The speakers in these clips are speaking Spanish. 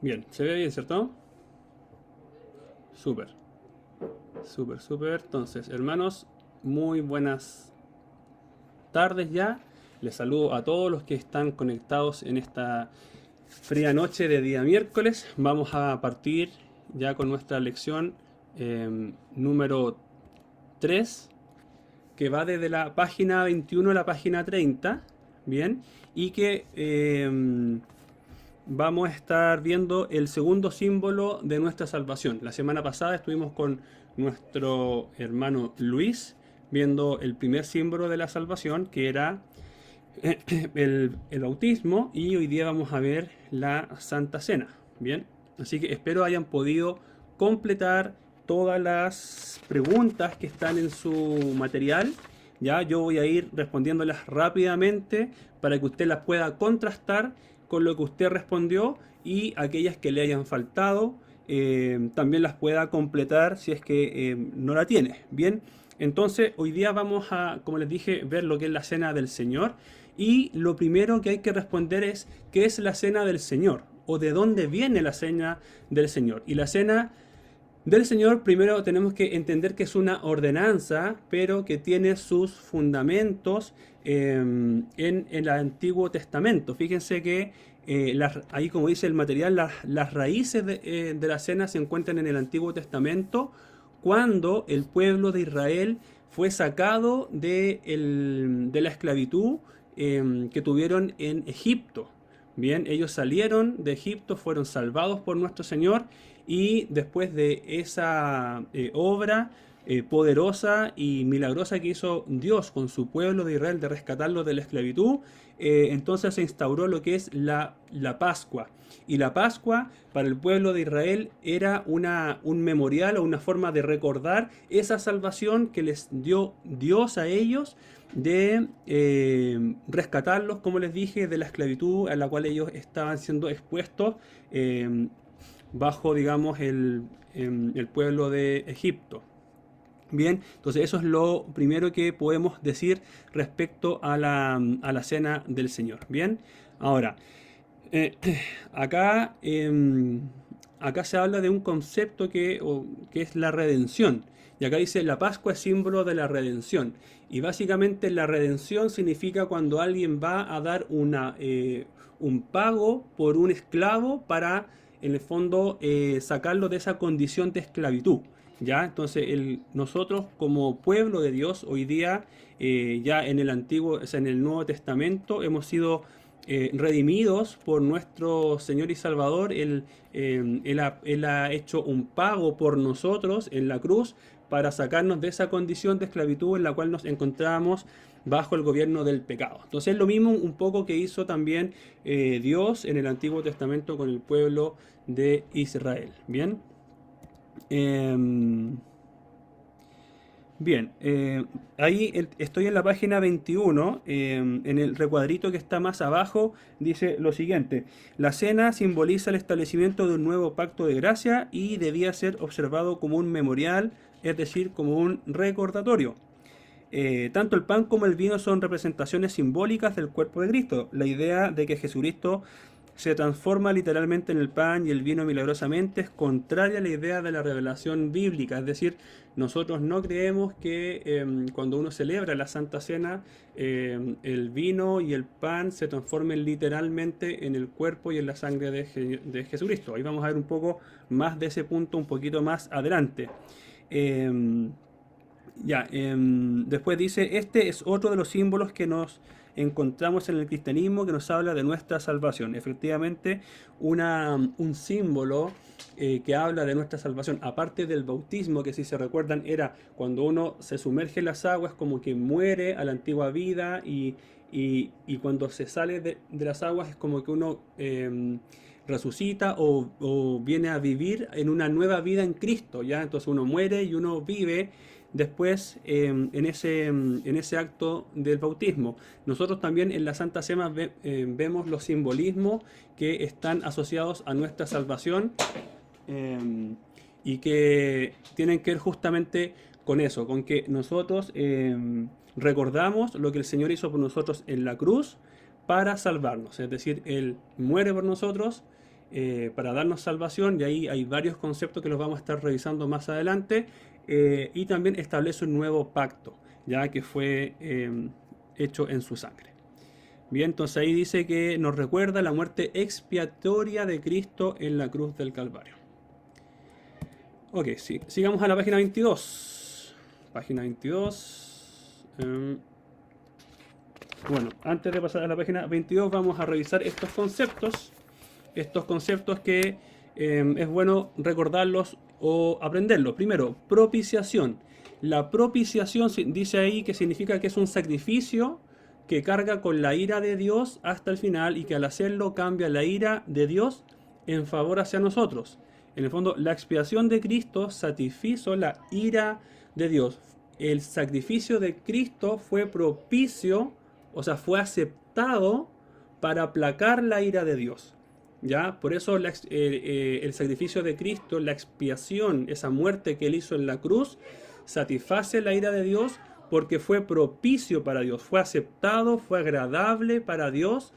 Bien, se ve bien, ¿cierto? Súper, súper, súper. Entonces, hermanos, muy buenas tardes ya. Les saludo a todos los que están conectados en esta fría noche de día miércoles. Vamos a partir ya con nuestra lección número 3, que va desde la página 21 a la página 30, ¿bien? Y que vamos a estar viendo el segundo símbolo de nuestra salvación. La semana pasada estuvimos con nuestro hermano Luis viendo el primer símbolo de la salvación, que era el bautismo, y hoy día vamos a ver la Santa Cena. Bien, así que espero hayan podido completar todas las preguntas que están en su material. Ya yo voy a ir respondiéndolas rápidamente para que usted las pueda contrastar con lo que usted respondió, y aquellas que le hayan faltado también las pueda completar si es que no la tiene. Bien, entonces hoy día vamos a, como les dije, ver lo que es la Cena del Señor. Y lo primero que hay que responder es: ¿qué es la Cena del Señor? ¿O de dónde viene la Cena del Señor? Y la Cena del Señor, primero tenemos que entender que es una ordenanza, pero que tiene sus fundamentos en el Antiguo Testamento. Fíjense que ahí, como dice el material, las raíces de la cena se encuentran en el Antiguo Testamento, cuando el pueblo de Israel fue sacado de la esclavitud que tuvieron en Egipto. Bien, ellos salieron de Egipto, fueron salvados por nuestro Señor, y después de esa obra poderosa y milagrosa que hizo Dios con su pueblo de Israel de rescatarlo de la esclavitud, entonces se instauró lo que es la Pascua. Y la Pascua para el pueblo de Israel era un memorial o una forma de recordar esa salvación que les dio Dios a ellos, de rescatarlos, como les dije, de la esclavitud a la cual ellos estaban siendo expuestos bajo, digamos, el pueblo de Egipto. Bien, entonces eso es lo primero que podemos decir respecto a la cena del Señor. Bien, ahora, eh, acá, acá se habla de un concepto que es la redención. Y acá dice: la Pascua es símbolo de la redención. Y básicamente la redención significa cuando alguien va a dar un pago por un esclavo para, en el fondo, sacarlo de esa condición de esclavitud. ¿Ya? Entonces, nosotros como pueblo de Dios hoy día, ya en el Antiguo, o sea, en el Nuevo Testamento, hemos sido redimidos por nuestro Señor y Salvador. Él ha hecho un pago por nosotros en la cruz para sacarnos de esa condición de esclavitud en la cual nos encontrábamos bajo el gobierno del pecado. Entonces es lo mismo un poco que hizo también Dios en el Antiguo Testamento con el pueblo de Israel. Bien. Em, Bien, ahí estoy en la página 21, en el recuadrito que está más abajo, dice lo siguiente: la cena simboliza el establecimiento de un nuevo pacto de gracia y debía ser observado como un memorial, es decir, como un recordatorio. Tanto el pan como el vino son representaciones simbólicas del cuerpo de Cristo. La idea de que Jesucristo se transforma literalmente en el pan y el vino milagrosamente es contraria a la idea de la revelación bíblica. Es decir, nosotros no creemos que cuando uno celebra la Santa Cena, el vino y el pan se transformen literalmente en el cuerpo y en la sangre de Jesucristo. Ahí vamos a ver un poco más de ese punto un poquito más adelante. Eh, Después dice: este es otro de los símbolos que nos encontramos en el cristianismo, que nos habla de nuestra salvación. Efectivamente, un símbolo que habla de nuestra salvación, aparte del bautismo, que si se recuerdan era cuando uno se sumerge en las aguas, como que muere a la antigua vida, y cuando se sale de las aguas es como que uno resucita o viene a vivir en una nueva vida en Cristo, ¿ya? Entonces uno muere y uno vive después en ese acto del bautismo. Nosotros también en la Santa Cena vemos los simbolismos que están asociados a nuestra salvación, y que tienen que ver justamente con eso, con que nosotros recordamos lo que el Señor hizo por nosotros en la cruz para salvarnos. Es decir, Él muere por nosotros, para darnos salvación, y ahí hay varios conceptos que los vamos a estar revisando más adelante, y también establece un nuevo pacto, ya que fue hecho en su sangre. Bien, entonces ahí dice que nos recuerda la muerte expiatoria de Cristo en la cruz del Calvario. Ok, sí, sigamos a la página 22. Página 22. Bueno, antes de pasar a la página 22 vamos a revisar estos conceptos. Estos conceptos que es bueno recordarlos o aprenderlos. Primero, propiciación. La propiciación dice ahí que significa que es un sacrificio que carga con la ira de Dios hasta el final y que al hacerlo cambia la ira de Dios en favor hacia nosotros. En el fondo, la expiación de Cristo satisfizo la ira de Dios. El sacrificio de Cristo fue propicio, o sea, fue aceptado para aplacar la ira de Dios. ¿Ya? Por eso el sacrificio de Cristo, la expiación, esa muerte que él hizo en la cruz, satisface la ira de Dios porque fue propicio para Dios, fue aceptado, fue agradable para Dios,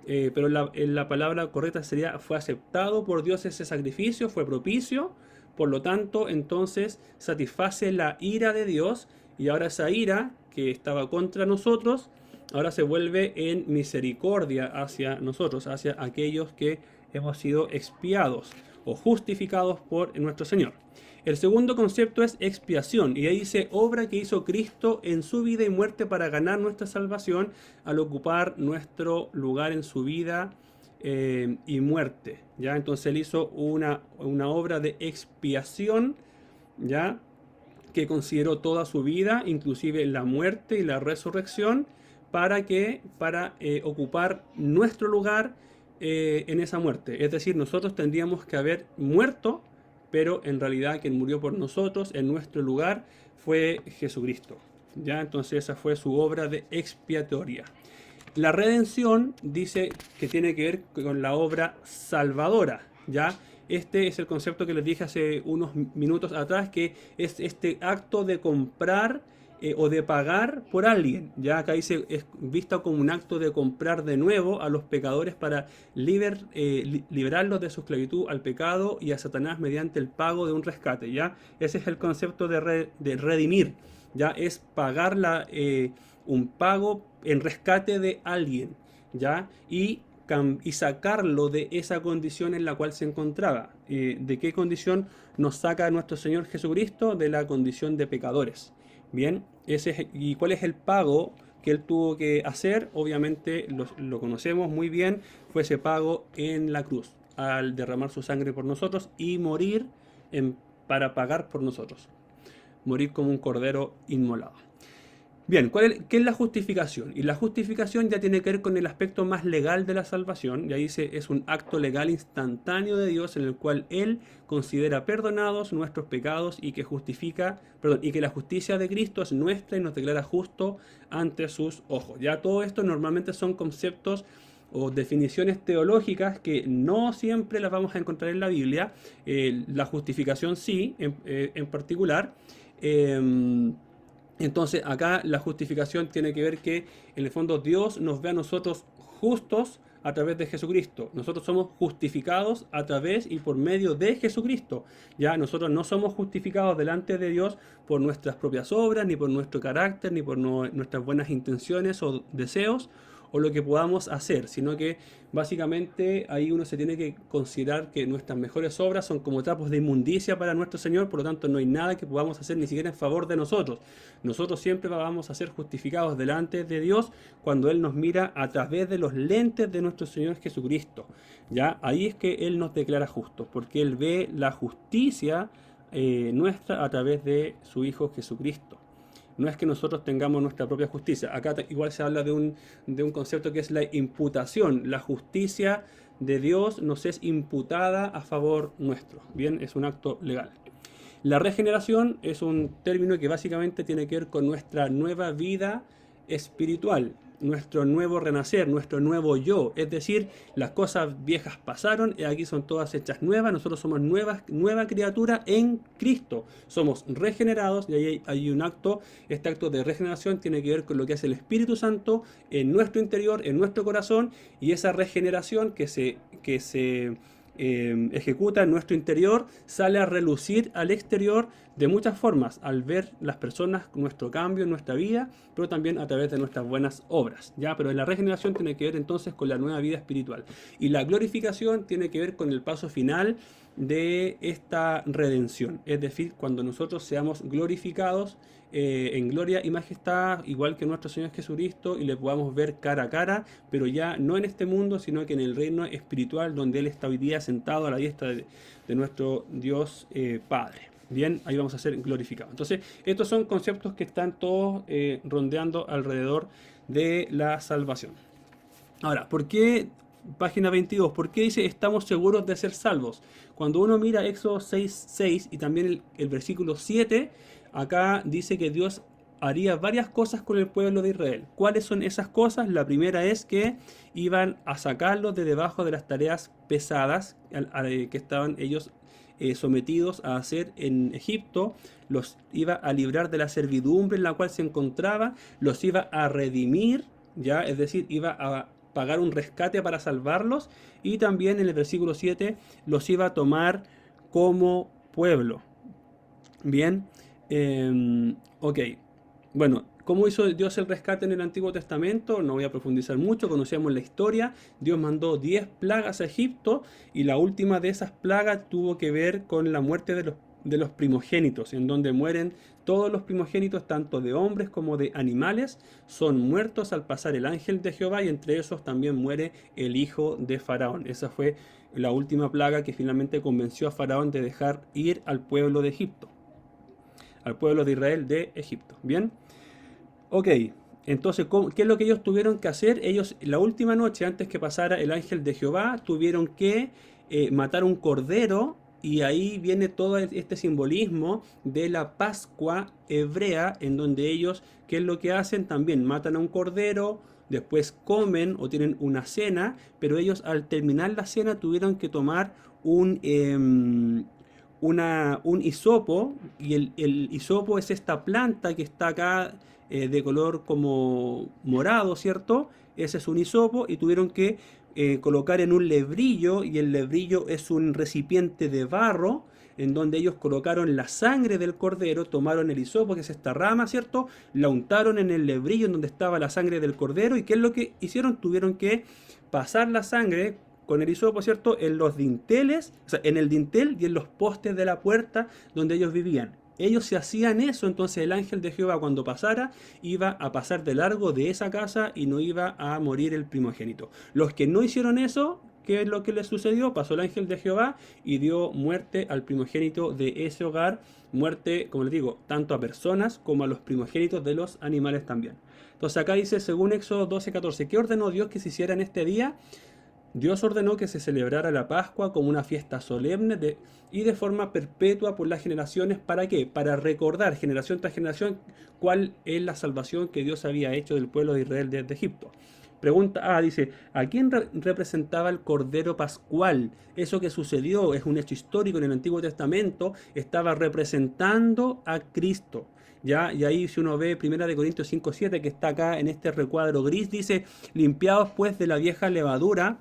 pero la palabra correcta sería fue aceptado por Dios ese sacrificio, fue propicio, por lo tanto entonces satisface la ira de Dios y ahora esa ira que estaba contra nosotros, ahora se vuelve en misericordia hacia nosotros, hacia aquellos que hemos sido expiados o justificados por nuestro Señor. El segundo concepto es expiación, y ahí dice obra que hizo Cristo en su vida y muerte para ganar nuestra salvación al ocupar nuestro lugar en su vida y muerte. ¿Ya? Entonces él hizo una obra de expiación, ¿ya? Que consideró toda su vida, inclusive la muerte y la resurrección, para ocupar nuestro lugar en esa muerte. Es decir, nosotros tendríamos que haber muerto, pero en realidad quien murió por nosotros en nuestro lugar fue Jesucristo. ¿Ya? Entonces esa fue su obra de expiatoria. La redención dice que tiene que ver con la obra salvadora. ¿Ya? Este es el concepto que les dije hace unos minutos atrás, que es este acto de comprar o de pagar por alguien. Ya acá dice, es visto como un acto de comprar de nuevo a los pecadores para liberarlos de su esclavitud al pecado y a Satanás mediante el pago de un rescate. ¿Ya? Ese es el concepto de redimir. ¿Ya? Es pagar un pago en rescate de alguien. ¿Ya? Y sacarlo de esa condición en la cual se encontraba. ¿De qué condición nos saca nuestro Señor Jesucristo? De la condición de pecadores. Bien, ¿y cuál es el pago que él tuvo que hacer? Obviamente lo conocemos muy bien, fue ese pago en la cruz, al derramar su sangre por nosotros y morir para pagar por nosotros. Morir como un cordero inmolado. Bien, ¿qué es la justificación? Y la justificación ya tiene que ver con el aspecto más legal de la salvación. Ya dice, es un acto legal instantáneo de Dios en el cual Él considera perdonados nuestros pecados y que la justicia de Cristo es nuestra y nos declara justo ante sus ojos. Ya todo esto normalmente son conceptos o definiciones teológicas que no siempre las vamos a encontrar en la Biblia. La justificación sí, en particular. Entonces acá la justificación tiene que ver que en el fondo Dios nos ve a nosotros justos a través de Jesucristo. Nosotros somos justificados a través y por medio de Jesucristo. Ya nosotros no somos justificados delante de Dios por nuestras propias obras, ni por nuestro carácter, ni por nuestras buenas intenciones o deseos o lo que podamos hacer, sino que básicamente ahí uno se tiene que considerar que nuestras mejores obras son como trapos de inmundicia para nuestro Señor, por lo tanto no hay nada que podamos hacer ni siquiera en favor de nosotros. Nosotros siempre vamos a ser justificados delante de Dios cuando Él nos mira a través de los lentes de nuestro Señor Jesucristo. ¿Ya? Ahí es que Él nos declara justos, porque Él ve la justicia nuestra a través de su Hijo Jesucristo. No es que nosotros tengamos nuestra propia justicia. Acá igual se habla de un concepto que es la imputación. La justicia de Dios nos es imputada a favor nuestro. Bien, es un acto legal. La regeneración es un término que básicamente tiene que ver con nuestra nueva vida espiritual, nuestro nuevo renacer, nuestro nuevo yo. Es decir, las cosas viejas pasaron y aquí son todas hechas nuevas. Nosotros somos nueva criatura en Cristo. Somos regenerados y ahí hay un acto. Este acto de regeneración tiene que ver con lo que hace el Espíritu Santo en nuestro interior, en nuestro corazón, y esa regeneración que se ejecuta en nuestro interior sale a relucir al exterior de muchas formas, al ver las personas nuestro cambio en nuestra vida, pero también a través de nuestras buenas obras, ¿ya? Pero la regeneración tiene que ver entonces con la nueva vida espiritual. Y la glorificación tiene que ver con el paso final de esta redención, es decir, cuando nosotros seamos glorificados en gloria y majestad, igual que nuestro Señor Jesucristo, y le podamos ver cara a cara, pero ya no en este mundo, sino que en el reino espiritual, donde Él está hoy día sentado a la diestra de nuestro Dios Padre. Bien, ahí vamos a ser glorificados. Entonces, estos son conceptos que están todos rondeando alrededor de la salvación. Ahora, ¿por qué, página 22, por qué dice estamos seguros de ser salvos? Cuando uno mira Éxodo 6:6 y también el versículo 7, acá dice que Dios haría varias cosas con el pueblo de Israel. ¿Cuáles son esas cosas? La primera es que iban a sacarlos de debajo de las tareas pesadas que estaban ellos sometidos a hacer en Egipto, los iba a librar de la servidumbre en la cual se encontraba, los iba a redimir, ya, es decir, iba a pagar un rescate para salvarlos, y también en el versículo 7 los iba a tomar como pueblo. Bien, ok. Bueno, ¿cómo hizo Dios el rescate en el Antiguo Testamento? No voy a profundizar mucho, conocemos la historia. Dios mandó 10 plagas a Egipto y la última de esas plagas tuvo que ver con la muerte de los primogénitos, en donde mueren todos los primogénitos, tanto de hombres como de animales, son muertos al pasar el ángel de Jehová, y entre esos también muere el hijo de Faraón. Esa fue la última plaga que finalmente convenció a Faraón de dejar ir al pueblo de Egipto, al pueblo de Israel de Egipto. Bien. Ok, entonces, ¿qué es lo que ellos tuvieron que hacer? Ellos, la última noche, antes que pasara el ángel de Jehová, tuvieron que matar un cordero, y ahí viene todo este simbolismo de la Pascua hebrea, en donde ellos, ¿qué es lo que hacen? También matan a un cordero, después comen o tienen una cena, pero ellos al terminar la cena tuvieron que tomar un hisopo, y el hisopo es esta planta que está acá de color como morado, ¿cierto? Ese es un hisopo, y tuvieron que colocar en un lebrillo, y el lebrillo es un recipiente de barro, en donde ellos colocaron la sangre del cordero, tomaron el hisopo, que es esta rama, ¿cierto? La untaron en el lebrillo en donde estaba la sangre del cordero, y ¿qué es lo que hicieron? Tuvieron que pasar la sangre con el hisopo, ¿cierto?, en los dinteles, o sea, en el dintel y en los postes de la puerta donde ellos vivían. Ellos se hacían eso, entonces el ángel de Jehová, cuando pasara, iba a pasar de largo de esa casa y no iba a morir el primogénito. Los que no hicieron eso, ¿qué es lo que les sucedió? Pasó el ángel de Jehová y dio muerte al primogénito de ese hogar, muerte, como les digo, tanto a personas como a los primogénitos de los animales también. Entonces acá dice, según Éxodo 12:14, ¿qué ordenó Dios que se hiciera en este día? Dios ordenó que se celebrara la Pascua como una fiesta solemne y de forma perpetua por las generaciones. ¿Para qué? Para recordar generación tras generación cuál es la salvación que Dios había hecho del pueblo de Israel desde Egipto. Pregunta A, dice, ¿a quién representaba el Cordero Pascual? Eso que sucedió es un hecho histórico en el Antiguo Testamento, estaba representando a Cristo. ¿Ya? Y ahí si uno ve 1 Corintios 5:7, que está acá en este recuadro gris, dice, limpiados pues de la vieja levadura,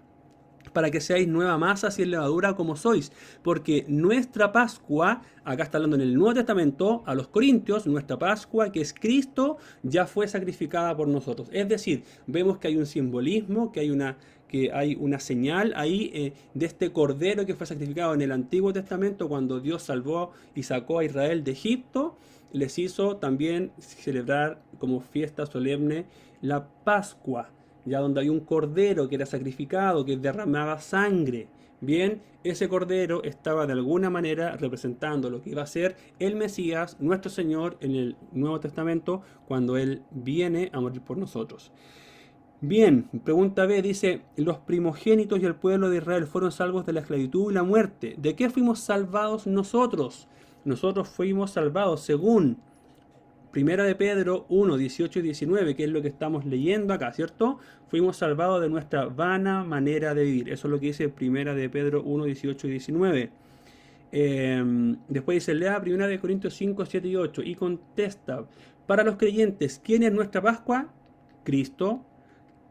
para que seáis nueva masa sin levadura como sois, porque nuestra Pascua, acá está hablando en el Nuevo Testamento a los Corintios, nuestra Pascua, que es Cristo, ya fue sacrificada por nosotros. Es decir, vemos que hay un simbolismo, que hay una señal ahí de este cordero que fue sacrificado en el Antiguo Testamento cuando Dios salvó y sacó a Israel de Egipto. Les hizo también celebrar como fiesta solemne la Pascua, ya donde hay un cordero que era sacrificado, que derramaba sangre. Bien, ese cordero estaba de alguna manera representando lo que iba a ser el Mesías, nuestro Señor, en el Nuevo Testamento, cuando Él viene a morir por nosotros. Bien, pregunta B dice, los primogénitos y el pueblo de Israel fueron salvos de la esclavitud y la muerte. ¿De qué fuimos salvados nosotros? Nosotros fuimos salvados según Primera de Pedro 1, 18 y 19, que es lo que estamos leyendo acá, ¿cierto? Fuimos salvados de nuestra vana manera de vivir. Eso es lo que dice Primera de Pedro 1, 18 y 19. Después dice, lea Primera de Corintios 5, 7 y 8 y contesta, para los creyentes, ¿quién es nuestra Pascua? Cristo.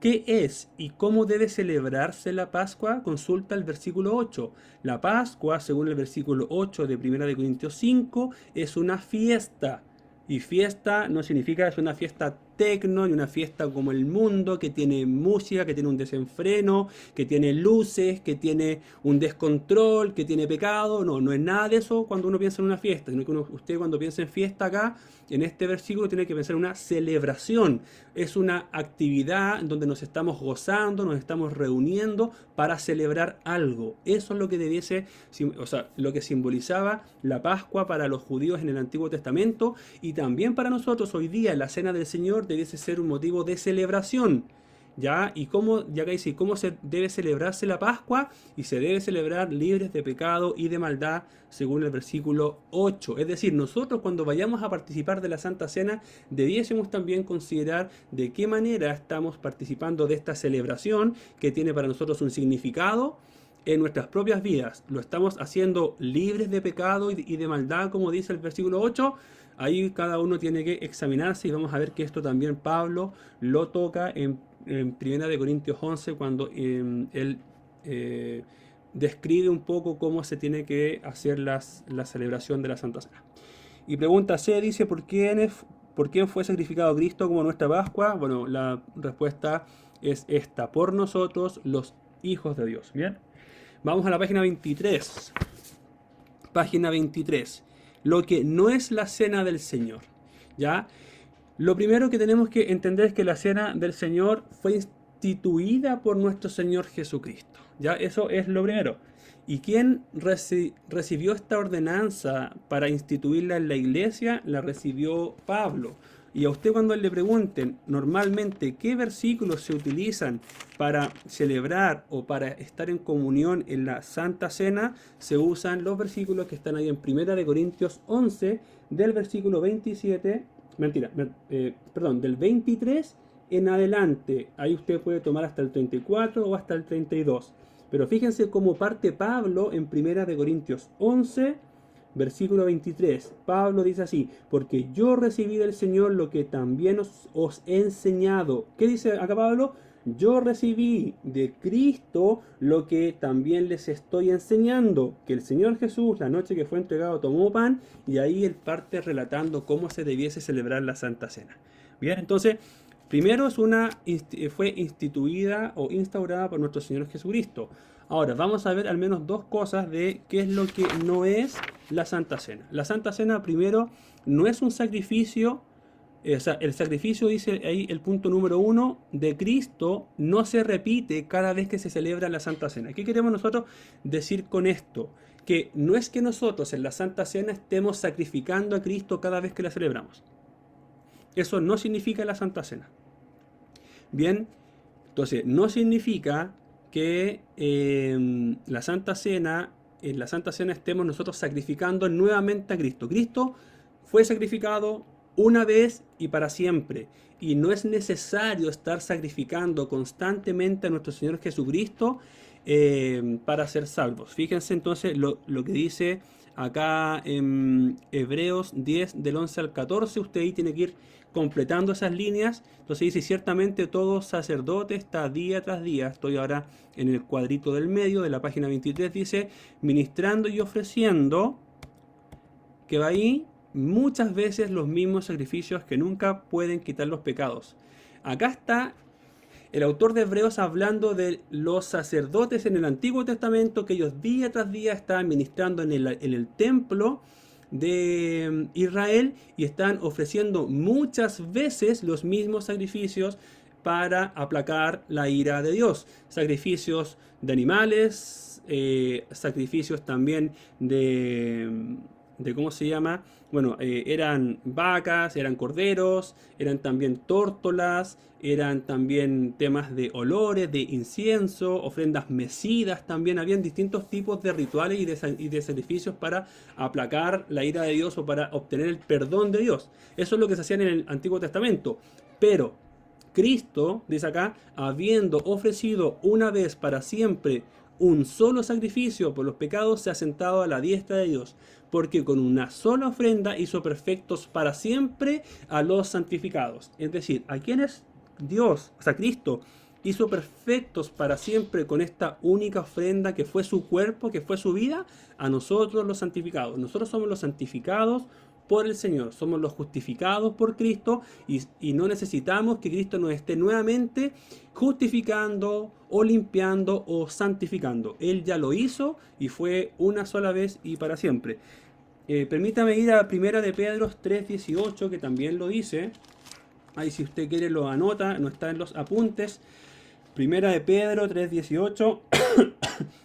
¿Qué es y cómo debe celebrarse la Pascua? Consulta el versículo 8. La Pascua, según el versículo 8 de 1 Corintios 5, es una fiesta. Y fiesta no significa es una fiesta tecno, ni una fiesta como el mundo, que tiene música, que tiene un desenfreno, que tiene luces, que tiene un descontrol, que tiene pecado. No, no es nada de eso cuando uno piensa en una fiesta, sino que usted cuando piensa en fiesta acá, en este versículo tiene que pensar en una celebración. Es una actividad donde nos estamos gozando, nos estamos reuniendo para celebrar algo. Eso es lo que debiese, o sea, lo que simbolizaba la Pascua para los judíos en el Antiguo Testamento, y también para nosotros hoy día la Cena del Señor debiese ser un motivo de celebración. ¿Ya? Y cómo, ya que dice, cómo se debe celebrarse la Pascua, y se debe celebrar libres de pecado y de maldad, según el versículo 8. Es decir, nosotros cuando vayamos a participar de la Santa Cena, debiésemos también considerar de qué manera estamos participando de esta celebración que tiene para nosotros un significado en nuestras propias vidas. ¿Lo estamos haciendo libres de pecado y de maldad, como dice el versículo 8? Ahí cada uno tiene que examinarse, y vamos a ver que esto también Pablo lo toca en 1 Corintios 11, cuando él describe un poco cómo se tiene que hacer la celebración de la Santa Cena. Y pregunta C, dice, ¿por quién fue sacrificado Cristo como nuestra Pascua? Bueno, la respuesta es esta: por nosotros, los hijos de Dios. Bien, vamos a la página 23. Página 23. Lo que no es la cena del Señor. ¿Ya? Lo primero que tenemos que entender es que la cena del Señor fue instituida por nuestro Señor Jesucristo. ¿Ya? Eso es lo primero. ¿Y quién recibió esta ordenanza para instituirla en la iglesia? La recibió Pablo. Y a usted, cuando le pregunten normalmente qué versículos se utilizan para celebrar o para estar en comunión en la Santa Cena, se usan los versículos que están ahí en 1 Corintios 11, del versículo 27, del 23 en adelante. Ahí usted puede tomar hasta el 34 o hasta el 32. Pero fíjense cómo parte Pablo en 1 Corintios 11, versículo 23. Pablo dice así: porque yo recibí del Señor lo que también os he enseñado. ¿Qué dice acá Pablo? Yo recibí de Cristo lo que también les estoy enseñando, que el Señor Jesús, la noche que fue entregado, tomó pan, y ahí él parte relatando cómo se debiese celebrar la Santa Cena. Bien, entonces, primero fue instituida o instaurada por nuestro Señor Jesucristo. Ahora, vamos a ver al menos dos cosas de qué es lo que no es la Santa Cena. La Santa Cena, primero, no es un sacrificio. O sea, el sacrificio, dice ahí el punto número 1, de Cristo no se repite cada vez que se celebra la Santa Cena. ¿Qué queremos nosotros decir con esto? Que no es que nosotros en la Santa Cena estemos sacrificando a Cristo cada vez que la celebramos. Eso no significa la Santa Cena. Bien, entonces no significa que en la Santa Cena estemos nosotros sacrificando nuevamente a Cristo. Cristo fue sacrificado una vez y para siempre, y no es necesario estar sacrificando constantemente a nuestro Señor Jesucristo para ser salvos. Fíjense entonces lo que dice acá en Hebreos 10 del 11 al 14. Usted ahí tiene que ir completando esas líneas. Entonces dice: ciertamente todo sacerdote está día tras día. Estoy ahora en el cuadrito del medio de la página 23. Dice: ministrando y ofreciendo, que va ahí, muchas veces los mismos sacrificios que nunca pueden quitar los pecados. Acá está el autor de Hebreos hablando de los sacerdotes en el Antiguo Testamento, que ellos día tras día estaban ministrando en el templo de Israel, y están ofreciendo muchas veces los mismos sacrificios para aplacar la ira de Dios. Sacrificios de animales, sacrificios también de ¿cómo se llama? Bueno, eran vacas, eran corderos, eran también tórtolas, eran también temas de olores, de incienso, ofrendas mecidas también. Habían distintos tipos de rituales y de sacrificios para aplacar la ira de Dios o para obtener el perdón de Dios. Eso es lo que se hacía en el Antiguo Testamento. Pero Cristo, dice acá, habiendo ofrecido una vez para siempre un solo sacrificio por los pecados, se ha sentado a la diestra de Dios, porque con una sola ofrenda hizo perfectos para siempre a los santificados. Es decir, ¿a quiénes Dios, o sea, Cristo, hizo perfectos para siempre con esta única ofrenda que fue su cuerpo, que fue su vida, a nosotros los santificados. Nosotros somos los santificados por el Señor, somos los justificados por Cristo y no necesitamos que Cristo nos esté nuevamente justificando o limpiando o santificando. Él ya lo hizo y fue una sola vez y para siempre. Permítame ir a 1 de Pedro 3:18, que también lo dice. Ahí si usted quiere lo anota, no está en los apuntes. 1 de Pedro 3:18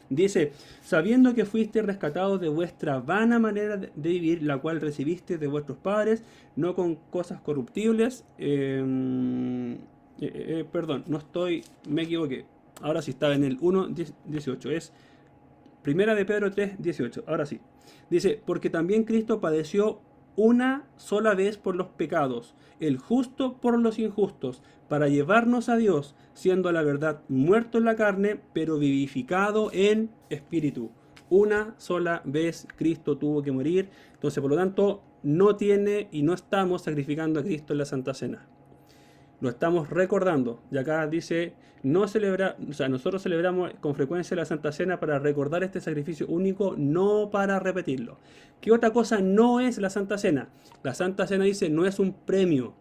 dice, sabiendo que fuiste rescatados de vuestra vana manera de vivir, la cual recibiste de vuestros padres, no con cosas corruptibles. Perdón, me equivoqué. Ahora sí estaba en el 1:18. Es 1 de Pedro 3:18. Ahora sí. Dice, porque también Cristo padeció una sola vez por los pecados, el justo por los injustos, para llevarnos a Dios, siendo a la verdad muerto en la carne, pero vivificado en espíritu. Una sola vez Cristo tuvo que morir. Entonces, por lo tanto, no tiene y no estamos sacrificando a Cristo en la Santa Cena. Lo estamos recordando. Y acá dice, nosotros celebramos con frecuencia la Santa Cena para recordar este sacrificio único, no para repetirlo. ¿Qué otra cosa no es la Santa Cena? La Santa Cena dice, no es un premio.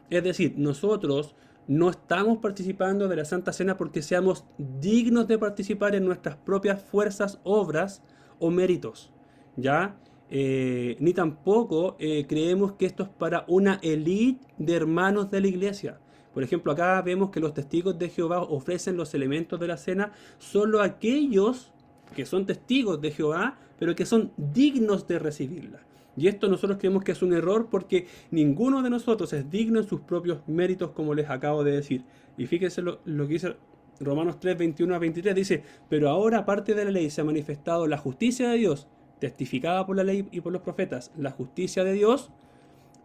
Es decir, nosotros no estamos participando de la Santa Cena porque seamos dignos de participar en nuestras propias fuerzas, obras o méritos. ¿Ya? Ni tampoco creemos que esto es para una élite de hermanos de la iglesia. Por ejemplo, acá vemos que los testigos de Jehová ofrecen los elementos de la cena solo a aquellos que son testigos de Jehová, pero que son dignos de recibirla. Y esto nosotros creemos que es un error porque ninguno de nosotros es digno en sus propios méritos, como les acabo de decir. Y fíjense lo que dice Romanos 3, 21 a 23, dice, pero ahora aparte de la ley se ha manifestado la justicia de Dios, testificada por la ley y por los profetas, la justicia de Dios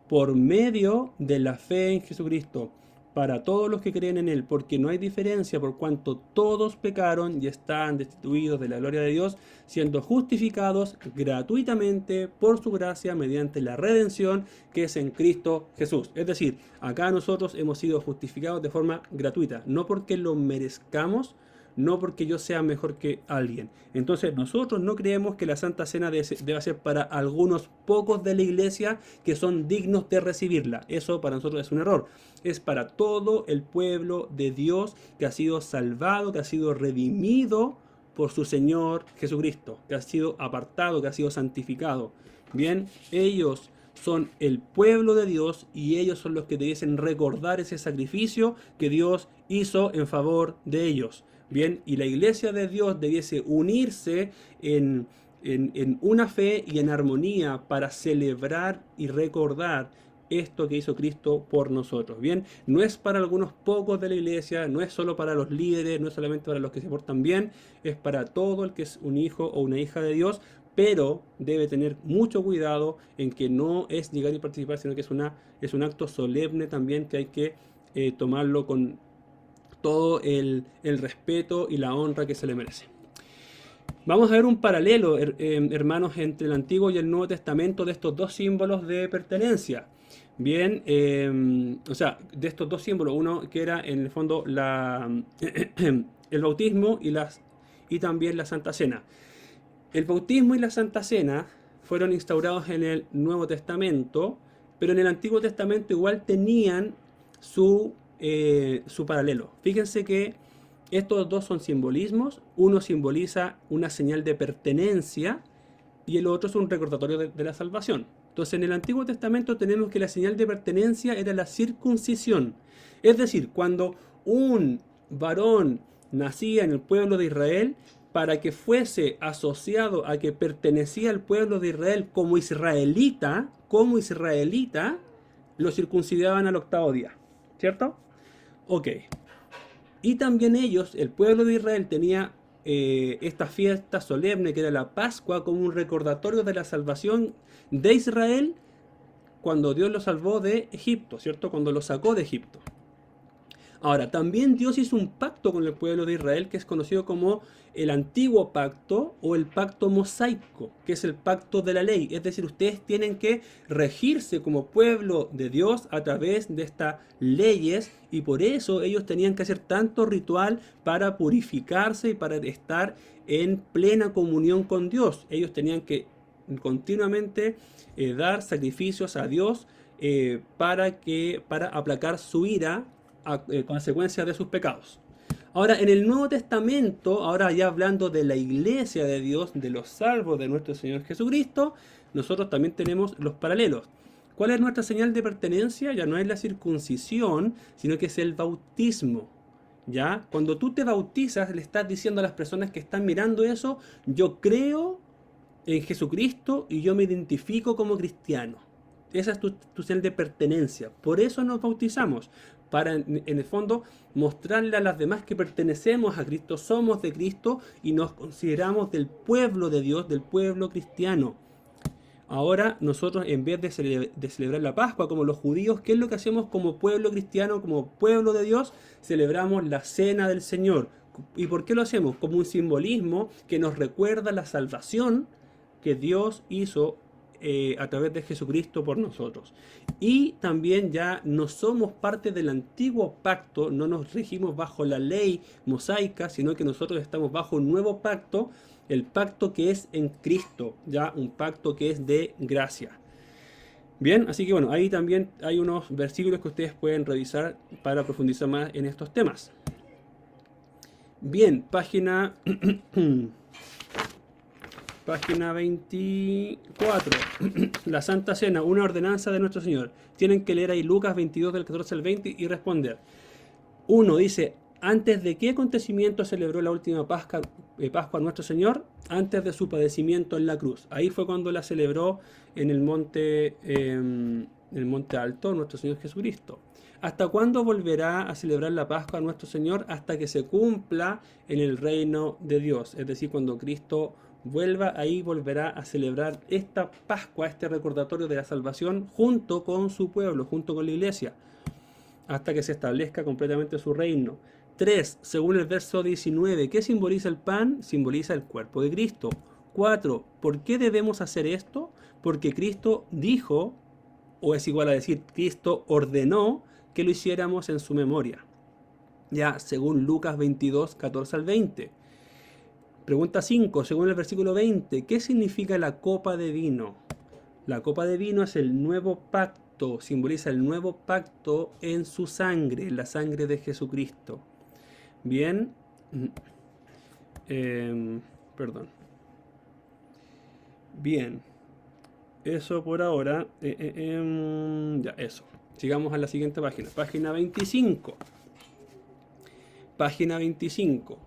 por medio de la fe en Jesucristo, para todos los que creen en Él, porque no hay diferencia por cuanto todos pecaron y están destituidos de la gloria de Dios, siendo justificados gratuitamente por su gracia mediante la redención que es en Cristo Jesús. Es decir, acá nosotros hemos sido justificados de forma gratuita, no porque lo merezcamos, no porque yo sea mejor que alguien. Entonces nosotros no creemos que la Santa Cena deba ser para algunos pocos de la iglesia que son dignos de recibirla. Eso para nosotros es un error. Es para todo el pueblo de Dios que ha sido salvado, que ha sido redimido por su Señor Jesucristo, que ha sido apartado, que ha sido santificado. Bien, ellos son el pueblo de Dios y ellos son los que debiesen recordar ese sacrificio que Dios hizo en favor de ellos. Bien, y la iglesia de Dios debiese unirse en una fe y en armonía para celebrar y recordar esto que hizo Cristo por nosotros. Bien, no es para algunos pocos de la iglesia, no es solo para los líderes, no es solamente para los que se portan bien, es para todo el que es un hijo o una hija de Dios, pero debe tener mucho cuidado en que no es llegar y participar, sino que es un acto solemne también que hay que tomarlo con todo el respeto y la honra que se le merece. Vamos a ver un paralelo, hermanos, entre el Antiguo y el Nuevo Testamento de estos dos símbolos de pertenencia. Bien, o sea, de estos dos símbolos, uno que era en el fondo el bautismo y también la Santa Cena. El bautismo y la Santa Cena fueron instaurados en el Nuevo Testamento, pero en el Antiguo Testamento igual tenían su paralelo. Fíjense que estos dos son simbolismos. Uno simboliza una señal de pertenencia y el otro es un recordatorio de la salvación. Entonces, en el Antiguo Testamento tenemos que la señal de pertenencia era la circuncisión. Es decir, cuando un varón nacía en el pueblo de Israel, para que fuese asociado a que pertenecía al pueblo de Israel como israelita, lo circuncidaban al 8º día. ¿Cierto? Ok. Y también ellos, el pueblo de Israel, tenía esta fiesta solemne que era la Pascua como un recordatorio de la salvación de Israel cuando Dios lo salvó de Egipto, ¿cierto? Cuando lo sacó de Egipto. Ahora, también Dios hizo un pacto con el pueblo de Israel que es conocido como el antiguo pacto o el pacto mosaico, que es el pacto de la ley. Es decir, ustedes tienen que regirse como pueblo de Dios a través de estas leyes y por eso ellos tenían que hacer tanto ritual para purificarse y para estar en plena comunión con Dios. Ellos tenían que continuamente dar sacrificios a Dios para aplacar su ira a consecuencia de sus pecados. Ahora, en el Nuevo Testamento, ahora ya hablando de la iglesia de Dios, de los salvos de nuestro Señor Jesucristo, nosotros también tenemos los paralelos. ¿Cuál es nuestra señal de pertenencia? Ya no es la circuncisión, sino que es el bautismo. ¿Ya? Cuando tú te bautizas, le estás diciendo a las personas que están mirando eso, yo creo en Jesucristo y yo me identifico como cristiano. Esa es tu señal de pertenencia. Por eso nos bautizamos, para en el fondo mostrarle a las demás que pertenecemos a Cristo, somos de Cristo y nos consideramos del pueblo de Dios, del pueblo cristiano. Ahora nosotros, en vez de celebrar la Pascua como los judíos, ¿qué es lo que hacemos como pueblo cristiano, como pueblo de Dios? Celebramos la cena del Señor. ¿Y por qué lo hacemos? Como un simbolismo que nos recuerda la salvación que Dios hizo a través de Jesucristo por nosotros. Y también ya no somos parte del antiguo pacto, no nos regimos bajo la ley mosaica, sino que nosotros estamos bajo un nuevo pacto, el pacto que es en Cristo, ya un pacto que es de gracia. Bien, así que bueno, ahí también hay unos versículos que ustedes pueden revisar para profundizar más en estos temas. Bien, página Página 24. La Santa Cena, una ordenanza de nuestro Señor. Tienen que leer ahí Lucas 22 del 14 al 20 y responder. Uno dice, ¿antes de qué acontecimiento celebró la última Pascua nuestro Señor? Antes de su padecimiento en la cruz. Ahí fue cuando la celebró en el monte alto nuestro Señor Jesucristo. ¿Hasta cuándo volverá a celebrar la Pascua nuestro Señor? Hasta que se cumpla en el reino de Dios. Es decir, cuando Cristo vuelva, ahí volverá a celebrar esta Pascua, este recordatorio de la salvación, junto con su pueblo, junto con la iglesia, hasta que se establezca completamente su reino. 3. Según el verso 19, ¿qué simboliza el pan? Simboliza el cuerpo de Cristo. 4. ¿Por qué debemos hacer esto? Porque Cristo dijo, o es igual a decir, Cristo ordenó que lo hiciéramos en su memoria. Ya, según Lucas 22, 14 al 20. Pregunta 5, según el versículo 20, ¿qué significa la copa de vino? La copa de vino es el nuevo pacto, simboliza el nuevo pacto en su sangre, la sangre de Jesucristo. Bien, perdón. Bien, eso por ahora, ya, eso. Sigamos a la siguiente página, página 25. Página 25.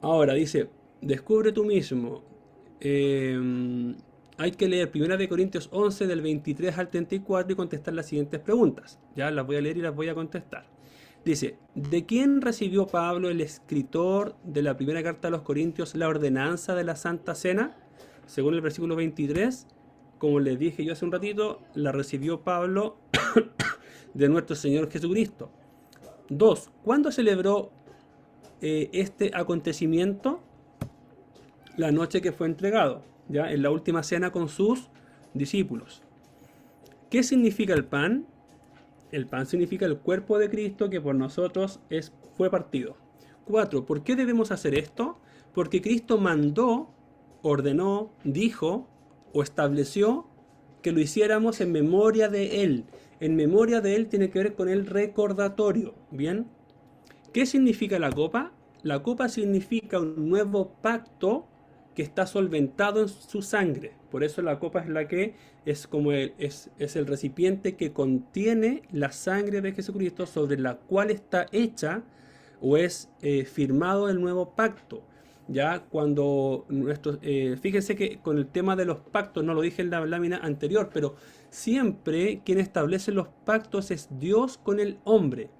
Ahora dice, descubre tú mismo. Hay que leer 1 Corintios 11 del 23 al 34 y contestar las siguientes preguntas. Ya las voy a leer y las voy a contestar. Dice, ¿de quién recibió Pablo, el escritor de la primera carta a los Corintios, la ordenanza de la Santa Cena? Según el versículo 23, como les dije yo hace un ratito, la recibió Pablo de nuestro Señor Jesucristo. 2. ¿Cuándo celebró este acontecimiento? La noche que fue entregado, ya en la última cena con sus discípulos. ¿Qué significa el pan? El pan significa el cuerpo de Cristo que por nosotros fue partido. 4. ¿Por qué debemos hacer esto? Porque Cristo mandó, ordenó, dijo o estableció que lo hiciéramos en memoria de Él. En memoria de Él tiene que ver con el recordatorio. ¿Bien? ¿Qué significa la copa? La copa significa un nuevo pacto que está solventado en su sangre. Por eso la copa es la que es como es el recipiente que contiene la sangre de Jesucristo, sobre la cual está hecha o es firmado el nuevo pacto. Ya cuando fíjense que con el tema de los pactos, no lo dije en la lámina anterior, pero siempre quien establece los pactos es Dios con el hombre.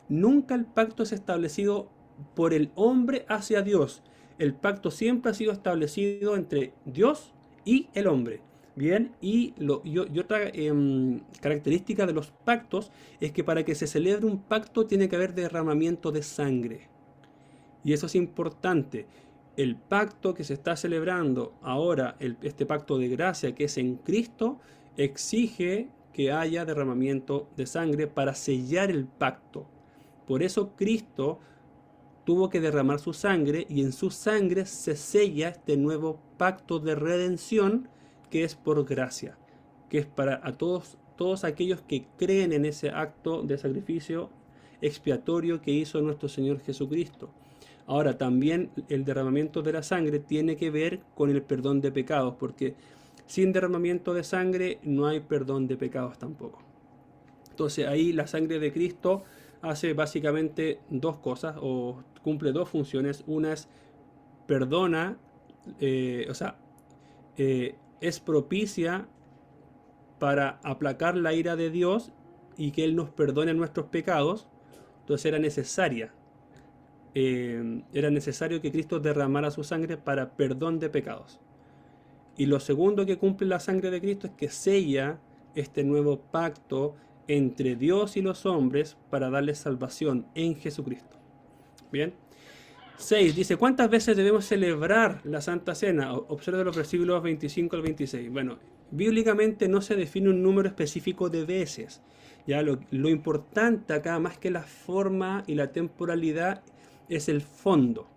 Nunca el pacto es establecido por el hombre hacia Dios. El pacto siempre ha sido establecido entre Dios y el hombre. Bien, y otra característica de los pactos es que para que se celebre un pacto tiene que haber derramamiento de sangre. Y eso es importante. El pacto que se está celebrando ahora, este pacto de gracia que es en Cristo, exige que haya derramamiento de sangre para sellar el pacto. Por eso Cristo tuvo que derramar su sangre y en su sangre se sella este nuevo pacto de redención que es por gracia, que es para a todos aquellos que creen en ese acto de sacrificio expiatorio que hizo nuestro Señor Jesucristo. Ahora, también el derramamiento de la sangre tiene que ver con el perdón de pecados, porque sin derramamiento de sangre no hay perdón de pecados tampoco. Entonces ahí la sangre de Cristo hace básicamente dos cosas o cumple dos funciones. Una es perdona, o sea, es propicia para aplacar la ira de Dios y que Él nos perdone nuestros pecados. Entonces era necesario que Cristo derramara su sangre para perdón de pecados. Y lo segundo que cumple la sangre de Cristo es que sella este nuevo pacto entre Dios y los hombres para darles salvación en Jesucristo. Bien. 6. Dice, ¿cuántas veces debemos celebrar la Santa Cena? Observe los versículos 25 al 26. Bueno, bíblicamente no se define un número específico de veces. Ya lo importante acá, más que la forma y la temporalidad, es el fondo.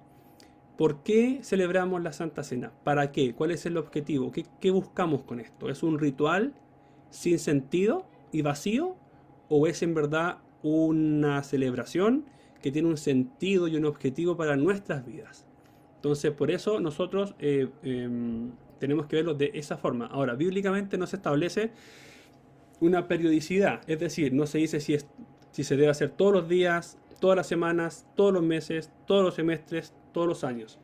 ¿Por qué celebramos la Santa Cena? ¿Para qué? ¿Cuál es el objetivo? ¿Qué buscamos con esto? ¿Es un ritual sin sentido y vacío? ¿O es en verdad una celebración que tiene un sentido y un objetivo para nuestras vidas? Entonces, por eso nosotros tenemos que verlo de esa forma. Ahora, bíblicamente no se establece una periodicidad, es decir, no se dice si se debe hacer todos los días, todas las semanas, todos los meses, todos los semestres, todos los años.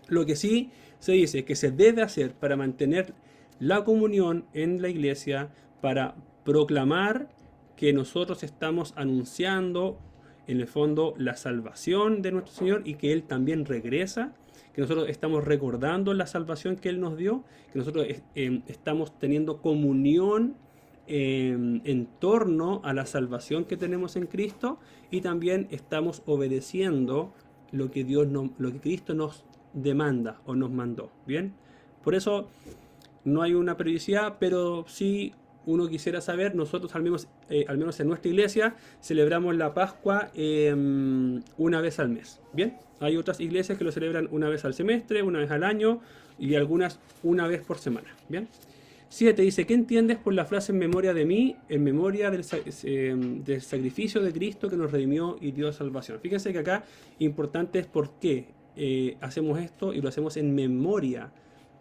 Lo que sí se dice que se debe hacer para mantener la comunión en la iglesia, para proclamar que nosotros estamos anunciando en el fondo la salvación de nuestro Señor y que Él también regresa, que nosotros estamos recordando la salvación que Él nos dio, que nosotros estamos teniendo comunión en torno a la salvación que tenemos en Cristo y también estamos obedeciendo lo que lo que Cristo nos demanda o nos mandó. Bien, por eso no hay una periodicidad, pero si uno quisiera saber, nosotros al menos en nuestra iglesia celebramos la Pascua una vez al mes. Bien, hay otras iglesias que lo celebran una vez al semestre, una vez al año y algunas una vez por semana. Bien. 7 dice, ¿qué entiendes por la frase en memoria de mí? En memoria del sacrificio de Cristo que nos redimió y dio salvación. Fíjense que acá importante es por qué hacemos esto y lo hacemos en memoria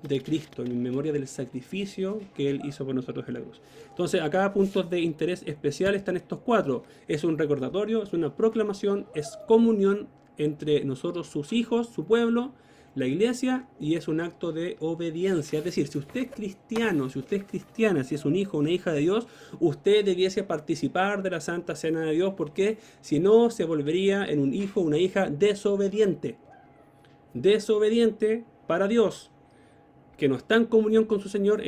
de Cristo, en memoria del sacrificio que Él hizo por nosotros en la cruz. Entonces acá puntos de interés especial están estos 4. Es un recordatorio, es una proclamación, es comunión entre nosotros, sus hijos, su pueblo, la iglesia, y es un acto de obediencia. Es decir, si usted es cristiano, si usted es cristiana, si es un hijo o una hija de Dios, usted debiese participar de la Santa Cena de Dios, porque si no se volvería en un hijo o una hija desobediente. Desobediente para Dios, que no está en comunión con su Señor,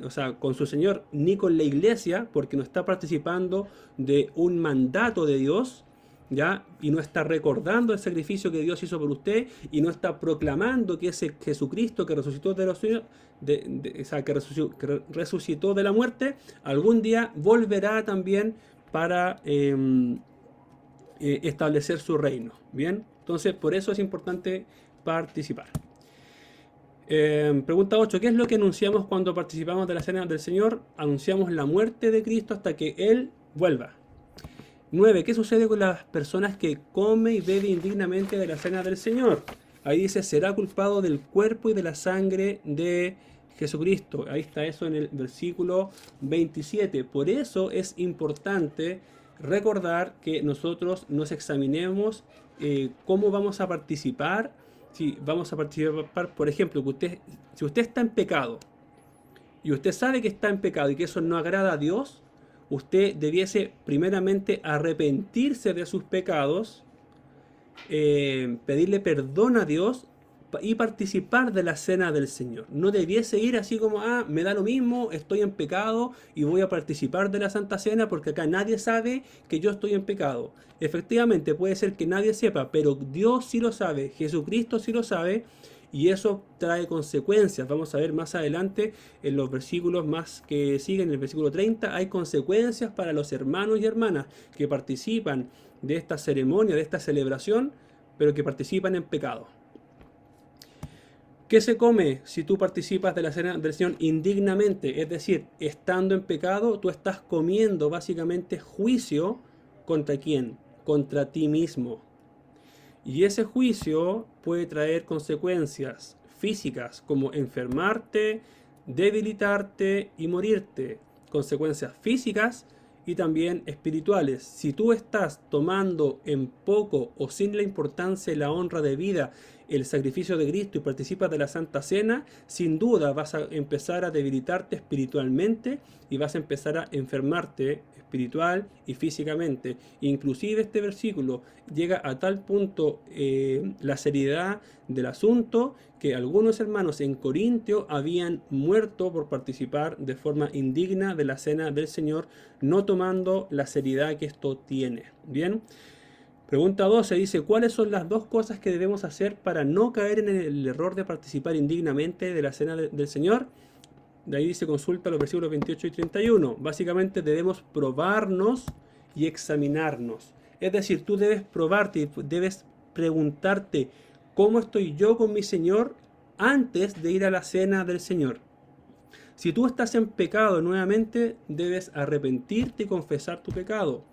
o sea, con su Señor ni con la iglesia, porque no está participando de un mandato de Dios, ¿ya? Y no está recordando el sacrificio que Dios hizo por usted y no está proclamando que ese Jesucristo que resucitó de los o sea, que resucitó de la muerte, algún día volverá también para establecer su reino. Bien, entonces por eso es importante participar. Pregunta 8. ¿Qué es lo que anunciamos cuando participamos de la Cena del Señor? Anunciamos la muerte de Cristo hasta que Él vuelva. 9. ¿Qué sucede con las personas que come y bebe indignamente de la Cena del Señor? Ahí dice, será culpado del cuerpo y de la sangre de Jesucristo. Ahí está eso en el versículo 27. Por eso es importante recordar que nosotros nos examinemos cómo vamos a participar. Si vamos a participar, por ejemplo, si usted está en pecado y usted sabe que está en pecado y que eso no agrada a Dios, usted debiese primeramente arrepentirse de sus pecados, pedirle perdón a Dios y participar de la cena del Señor. No debiese ir así como, me da lo mismo, estoy en pecado y voy a participar de la Santa Cena porque acá nadie sabe que yo estoy en pecado. Efectivamente, puede ser que nadie sepa, pero Dios sí lo sabe, Jesucristo sí lo sabe, y eso trae consecuencias. Vamos a ver más adelante en los versículos más que siguen, en el versículo 30, hay consecuencias para los hermanos y hermanas que participan de esta ceremonia, de esta celebración, pero que participan en pecado. ¿Qué se come si tú participas de la cena del Señor indignamente? Es decir, estando en pecado, tú estás comiendo básicamente juicio ¿contra quién? Contra ti mismo. Y ese juicio puede traer consecuencias físicas como enfermarte, debilitarte y morirte. Consecuencias físicas y también espirituales. Si tú estás tomando en poco o sin la importancia y la honra de vida el sacrificio de Cristo y participas de la Santa Cena, sin duda vas a empezar a debilitarte espiritualmente y vas a empezar a enfermarte espiritual y físicamente. Inclusive este versículo llega a tal punto la seriedad del asunto que algunos hermanos en Corintio habían muerto por participar de forma indigna de la cena del Señor, no tomando la seriedad que esto tiene. Bien. Pregunta 12 dice, ¿cuáles son las dos cosas que debemos hacer para no caer en el error de participar indignamente de la cena del Señor? De ahí dice, consulta los versículos 28 y 31. Básicamente debemos probarnos y examinarnos. Es decir, tú debes probarte y debes preguntarte, ¿cómo estoy yo con mi Señor antes de ir a la cena del Señor? Si tú estás en pecado nuevamente, debes arrepentirte y confesar tu pecado.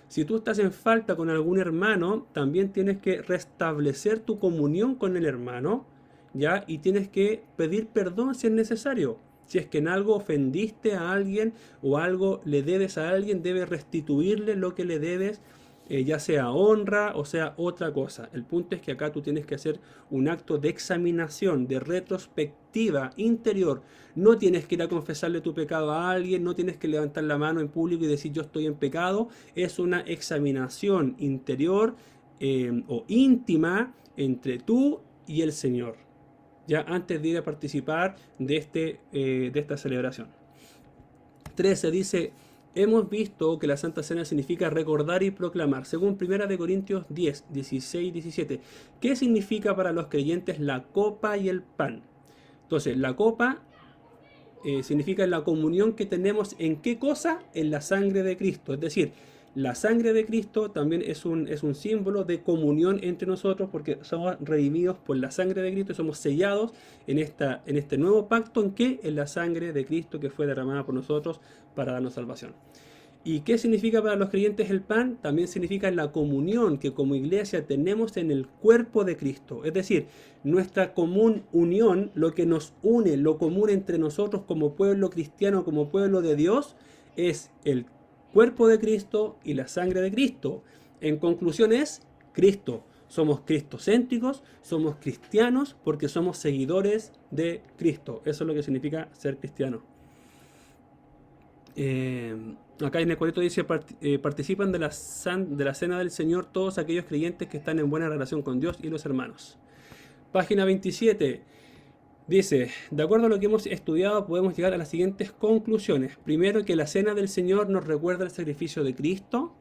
Si tú estás en falta con algún hermano, también tienes que restablecer tu comunión con el hermano, ¿ya? Y tienes que pedir perdón si es necesario. Si es que en algo ofendiste a alguien o algo le debes a alguien, debes restituirle lo que le debes, ya sea honra o sea otra cosa. El punto es que acá tú tienes que hacer un acto de examinación, de retrospectiva interior. No tienes que ir a confesarle tu pecado a alguien, no tienes que levantar la mano en público y decir yo estoy en pecado. Es una examinación interior o íntima entre tú y el Señor, ya antes de ir a participar de esta celebración. 13 dice, hemos visto que la Santa Cena significa recordar y proclamar, según 1 Corintios 10, 16 y 17. ¿Qué significa para los creyentes la copa y el pan? Entonces, la copa significa la comunión que tenemos en qué cosa, en la sangre de Cristo. Es decir, la sangre de Cristo también es un símbolo de comunión entre nosotros porque somos redimidos por la sangre de Cristo y somos sellados en este nuevo pacto en que en la sangre de Cristo que fue derramada por nosotros para darnos salvación. ¿Y qué significa para los creyentes el pan? También significa la comunión que como iglesia tenemos en el cuerpo de Cristo. Es decir, nuestra común unión, lo que nos une, lo común entre nosotros como pueblo cristiano, como pueblo de Dios, es el cuerpo de Cristo y la sangre de Cristo. En conclusión es Cristo. Somos cristocéntricos, somos cristianos porque somos seguidores de Cristo. Eso es lo que significa ser cristiano. Acá en el cuadrito dice, participan de la cena del Señor todos aquellos creyentes que están en buena relación con Dios y los hermanos. Página 27 dice, de acuerdo a lo que hemos estudiado podemos llegar a las siguientes conclusiones. Primero, que la cena del Señor nos recuerda el sacrificio de Cristo.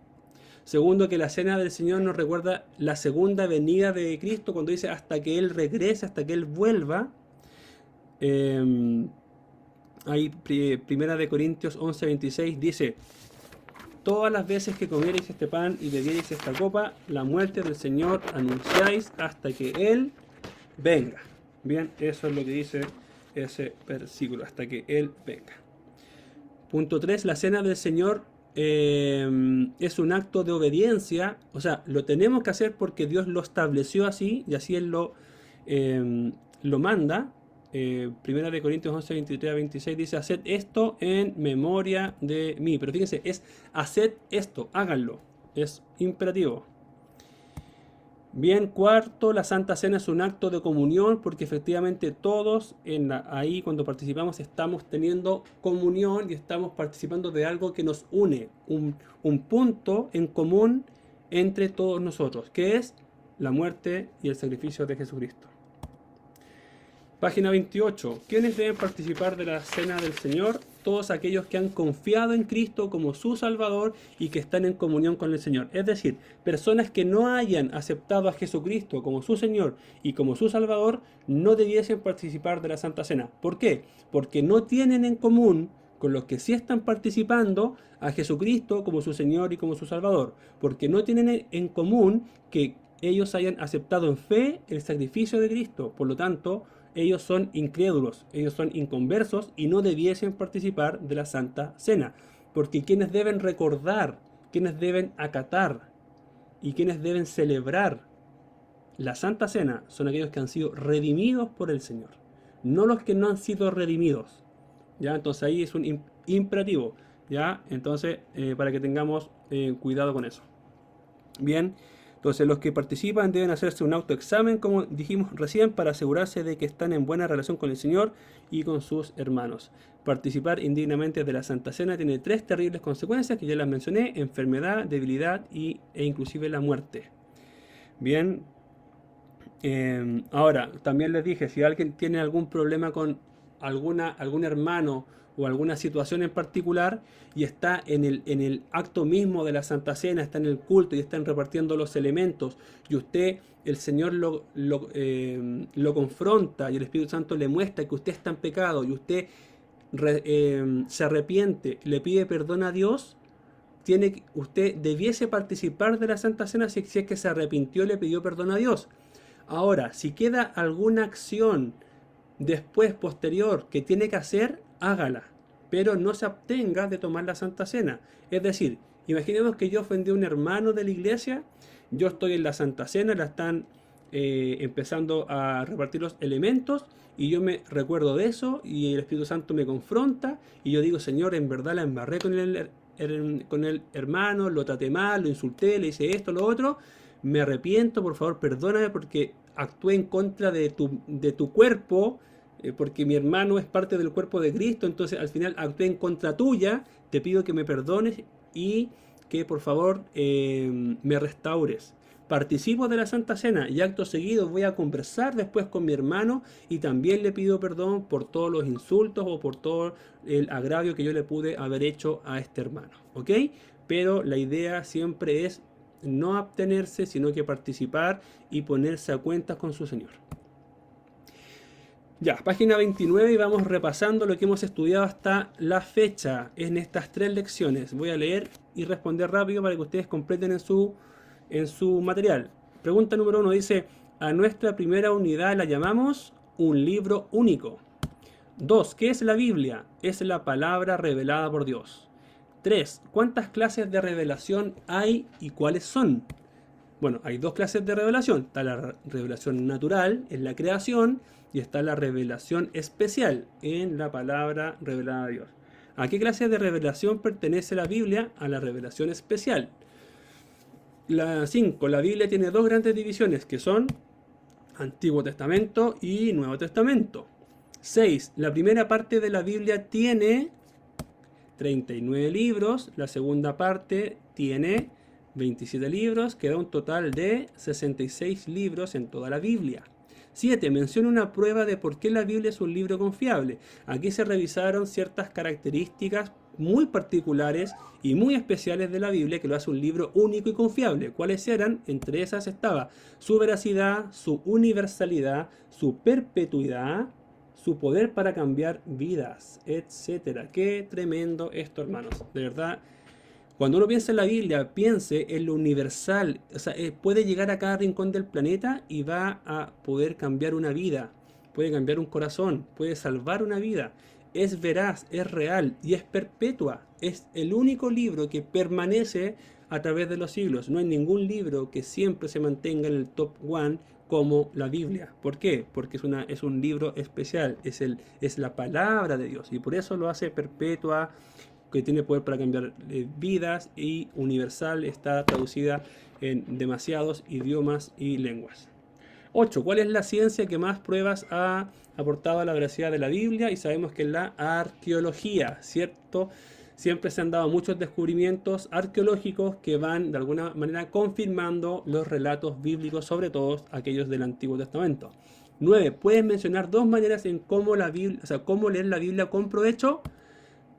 Segundo, que la cena del Señor nos recuerda la segunda venida de Cristo cuando dice hasta que Él regrese, hasta que Él vuelva. Ahí, 1 Corintios 11, 26 dice, todas las veces que comierais este pan y bebierais esta copa, la muerte del Señor anunciáis hasta que Él venga. Bien, eso es lo que dice ese versículo, hasta que Él venga. Punto 3, la cena del Señor es un acto de obediencia, o sea, lo tenemos que hacer porque Dios lo estableció así y así Él lo manda. 1 Corintios 11, 23 a 26 dice, haced esto en memoria de mí. Pero fíjense, es haced esto, háganlo, es imperativo. Bien, cuarto, la Santa Cena es un acto de comunión porque efectivamente todos ahí cuando participamos estamos teniendo comunión y estamos participando de algo que nos une, un punto en común entre todos nosotros, que es la muerte y el sacrificio de Jesucristo. Página 28. ¿Quiénes deben participar de la cena del Señor? Todos aquellos que han confiado en Cristo como su Salvador y que están en comunión con el Señor. Es decir, personas que no hayan aceptado a Jesucristo como su Señor y como su Salvador no debiesen participar de la Santa Cena. ¿Por qué? Porque no tienen en común con los que sí están participando a Jesucristo como su Señor y como su Salvador. Porque no tienen en común que ellos hayan aceptado en fe el sacrificio de Cristo. Por lo tanto, ellos son incrédulos, ellos son inconversos y no debiesen participar de la Santa Cena. Porque quienes deben recordar, quienes deben acatar y quienes deben celebrar la Santa Cena son aquellos que han sido redimidos por el Señor, no los que no han sido redimidos. ¿Ya? Entonces ahí es un imperativo. ¿Ya? Entonces, para que tengamos cuidado con eso. Bien. Entonces los que participan deben hacerse un autoexamen, como dijimos recién, para asegurarse de que están en buena relación con el Señor y con sus hermanos. Participar indignamente de la Santa Cena tiene 3 terribles consecuencias que ya las mencioné: enfermedad, debilidad e inclusive la muerte. Bien, ahora también les dije, si alguien tiene algún problema con algún hermano o alguna situación en particular y está en el acto mismo de la Santa Cena, está en el culto y están repartiendo los elementos y usted, el Señor lo confronta y el Espíritu Santo le muestra que usted está en pecado y usted se arrepiente, le pide perdón a Dios, usted debiese participar de la Santa Cena si es que se arrepintió y le pidió perdón a Dios. Ahora, si queda alguna acción después, posterior, que tiene que hacer, hágala, pero no se abstenga de tomar la Santa Cena. Es decir, imaginemos que yo ofendí a un hermano de la iglesia, yo estoy en la Santa Cena, la están empezando a repartir los elementos y yo me recuerdo de eso y el Espíritu Santo me confronta y yo digo: Señor, en verdad la embarré con el hermano, lo traté mal, lo insulté, le hice esto, lo otro, me arrepiento, por favor perdóname porque actué en contra de tu cuerpo, porque mi hermano es parte del cuerpo de Cristo, entonces al final actué en contra tuya, te pido que me perdones y que por favor me restaures. Participo de la Santa Cena y acto seguido voy a conversar después con mi hermano y también le pido perdón por todos los insultos o por todo el agravio que yo le pude haber hecho a este hermano, ¿ok? Pero la idea siempre es no abstenerse, sino que participar y ponerse a cuentas con su Señor. Ya, página 29 y vamos repasando lo que hemos estudiado hasta la fecha en estas 3 lecciones. Voy a leer y responder rápido para que ustedes completen en su material. Pregunta número 1 dice: a nuestra primera unidad la llamamos un libro único. 2. ¿Qué es la Biblia? Es la palabra revelada por Dios. 3. ¿Cuántas clases de revelación hay y cuáles son? Bueno, hay 2 clases de revelación. Está la revelación natural en la creación y está la revelación especial en la palabra revelada de Dios. ¿A qué clase de revelación pertenece la Biblia? A la revelación especial. La 5. La Biblia tiene 2 grandes divisiones que son Antiguo Testamento y Nuevo Testamento. 6. La primera parte de la Biblia tiene 39 libros, la segunda parte tiene 27 libros, que da un total de 66 libros en toda la Biblia. 7. Menciona una prueba de por qué la Biblia es un libro confiable. Aquí se revisaron ciertas características muy particulares y muy especiales de la Biblia que lo hace un libro único y confiable. ¿Cuáles eran? Entre esas estaba su veracidad, su universalidad, su perpetuidad, su poder para cambiar vidas, etcétera. Qué tremendo esto, hermanos. De verdad, cuando uno piensa en la Biblia, piense en lo universal. O sea, puede llegar a cada rincón del planeta y va a poder cambiar una vida. Puede cambiar un corazón, puede salvar una vida. Es veraz, es real y es perpetua. Es el único libro que permanece a través de los siglos. No hay ningún libro que siempre se mantenga en el top 1 como la Biblia. ¿Por qué? Porque es un libro especial, es la palabra de Dios y por eso lo hace perpetua, que tiene poder para cambiar vidas y universal, está traducida en demasiados idiomas y lenguas. 8. ¿Cuál es la ciencia que más pruebas ha aportado a la veracidad de la Biblia? Y sabemos que es la arqueología, ¿cierto? Siempre se han dado muchos descubrimientos arqueológicos que van de alguna manera confirmando los relatos bíblicos, sobre todo aquellos del Antiguo Testamento. 9. Puedes mencionar dos maneras en cómo la Biblia, o sea, cómo leer la Biblia con provecho.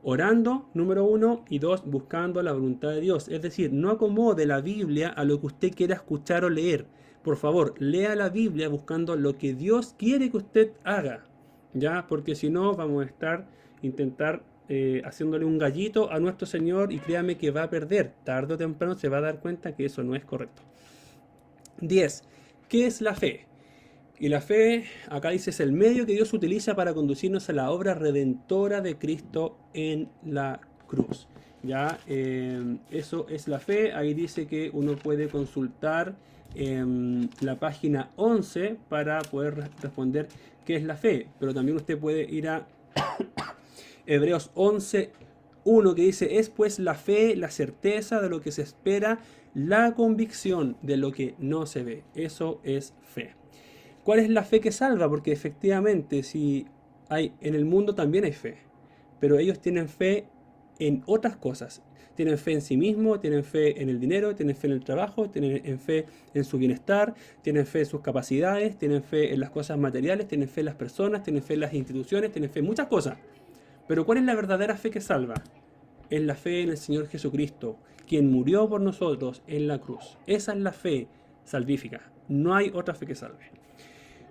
Orando, número 1, y 2, buscando la voluntad de Dios. Es decir, no acomode la Biblia a lo que usted quiera escuchar o leer. Por favor, lea la Biblia buscando lo que Dios quiere que usted haga. ¿Ya? Porque si no, vamos a intentar haciéndole un gallito a nuestro Señor y créame que va a perder. Tarde o temprano se va a dar cuenta que eso no es correcto. 10. ¿Qué es la fe? Y la fe, acá dice, es el medio que Dios utiliza para conducirnos a la obra redentora de Cristo en la cruz. Ya, eso es la fe. Ahí dice que uno puede consultar la página 11 para poder responder qué es la fe. Pero también usted puede ir a Hebreos 11:1 que dice, es pues la fe, la certeza de lo que se espera, la convicción de lo que no se ve. Eso es fe. ¿Cuál es la fe que salva? Porque efectivamente, si hay en el mundo también hay fe, pero ellos tienen fe en otras cosas. Tienen fe en sí mismos, tienen fe en el dinero, tienen fe en el trabajo, tienen fe en su bienestar, tienen fe en sus capacidades, tienen fe en las cosas materiales, tienen fe en las personas, tienen fe en las instituciones, tienen fe en muchas cosas. Pero ¿cuál es la verdadera fe que salva? Es la fe en el Señor Jesucristo, quien murió por nosotros en la cruz. Esa es la fe salvífica. No hay otra fe que salve.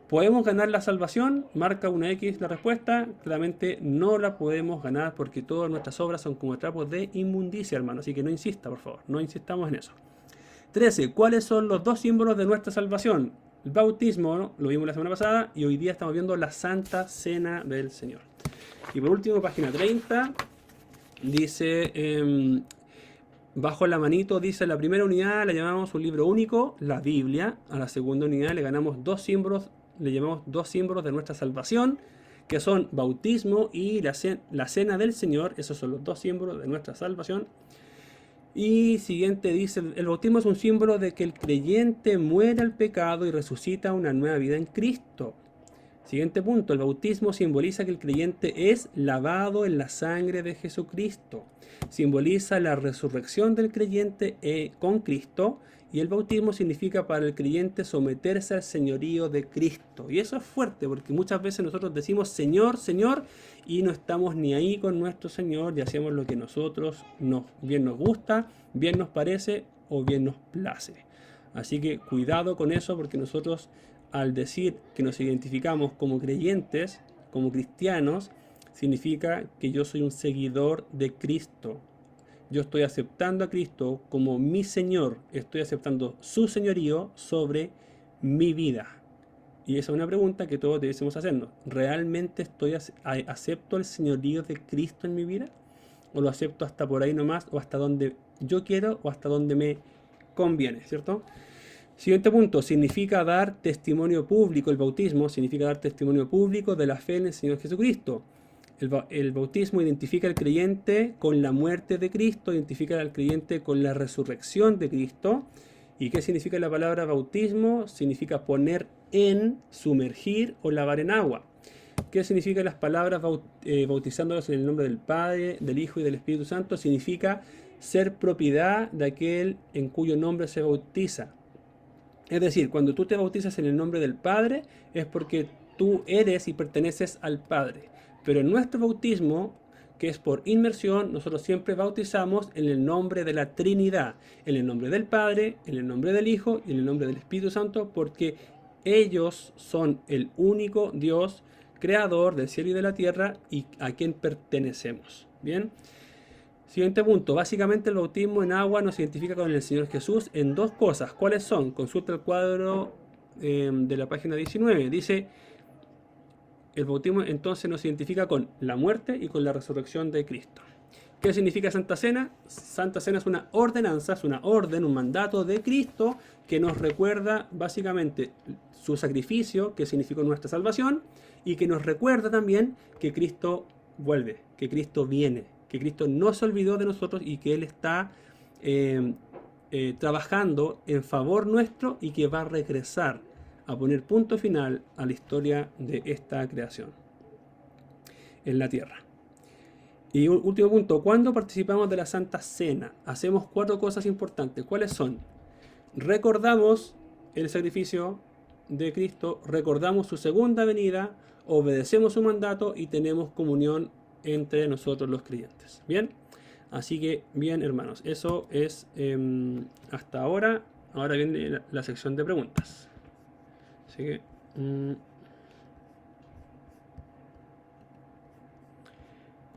¿Podemos ganar la salvación? Marca una X la respuesta. Claramente no la podemos ganar porque todas nuestras obras son como trapos de inmundicia, hermano. Así que no insista, por favor. No insistamos en eso. 13. ¿Cuáles son los dos símbolos de nuestra salvación? El bautismo, ¿no? Lo vimos la semana pasada y hoy día estamos viendo la Santa Cena del Señor. Y por último, página 30, dice, bajo la manito, dice, la primera unidad la llamamos un libro único, la Biblia. A la segunda unidad le llamamos dos símbolos de nuestra salvación, que son bautismo y la cena del Señor. Esos son los dos símbolos de nuestra salvación. Y siguiente dice, el bautismo es un símbolo de que el creyente muere al pecado y resucita una nueva vida en Cristo. Siguiente punto, el bautismo simboliza que el creyente es lavado en la sangre de Jesucristo. Simboliza la resurrección del creyente con Cristo. Y el bautismo significa para el creyente someterse al señorío de Cristo. Y eso es fuerte porque muchas veces nosotros decimos Señor, Señor, y no estamos ni ahí con nuestro Señor y hacemos lo que nosotros bien nos gusta, bien nos parece o bien nos place. Así que cuidado con eso porque nosotros al decir que nos identificamos como creyentes, como cristianos, significa que yo soy un seguidor de Cristo. Yo estoy aceptando a Cristo como mi Señor, estoy aceptando su señorío sobre mi vida. Y esa es una pregunta que todos debemos hacernos. ¿Realmente acepto el señorío de Cristo en mi vida? ¿O lo acepto hasta por ahí nomás, o hasta donde yo quiero, o hasta donde me conviene, ¿cierto? Siguiente punto, significa dar testimonio público. El bautismo significa dar testimonio público de la fe en el Señor Jesucristo. El bautismo identifica al creyente con la muerte de Cristo, identifica al creyente con la resurrección de Cristo. ¿Y qué significa la palabra bautismo? Significa poner en, sumergir o lavar en agua. ¿Qué significan las palabras bautizándolos en el nombre del Padre, del Hijo y del Espíritu Santo? Significa ser propiedad de aquel en cuyo nombre se bautiza. Es decir, cuando tú te bautizas en el nombre del Padre es porque tú eres y perteneces al Padre. Pero en nuestro bautismo, que es por inmersión, nosotros siempre bautizamos en el nombre de la Trinidad, en el nombre del Padre, en el nombre del Hijo y en el nombre del Espíritu Santo, porque ellos son el único Dios creador del cielo y de la tierra y a quien pertenecemos. Bien. Siguiente punto. Básicamente el bautismo en agua nos identifica con el Señor Jesús en dos cosas. ¿Cuáles son? Consulta el cuadro de la página 19. Dice, el bautismo entonces nos identifica con la muerte y con la resurrección de Cristo. ¿Qué significa Santa Cena? Santa Cena es una ordenanza, es una orden, un mandato de Cristo que nos recuerda básicamente su sacrificio, que significó nuestra salvación, y que nos recuerda también que Cristo vuelve, que Cristo viene, que Cristo no se olvidó de nosotros y que Él está trabajando en favor nuestro y que va a regresar a poner punto final a la historia de esta creación en la tierra. Y último punto, ¿cuándo participamos de la Santa Cena? Hacemos 4 cosas importantes. ¿Cuáles son? Recordamos el sacrificio de Cristo, recordamos su segunda venida, obedecemos su mandato y tenemos comunión entre nosotros los creyentes. Bien, así que bien hermanos, eso es hasta ahora. Ahora viene la sección de preguntas. Así que...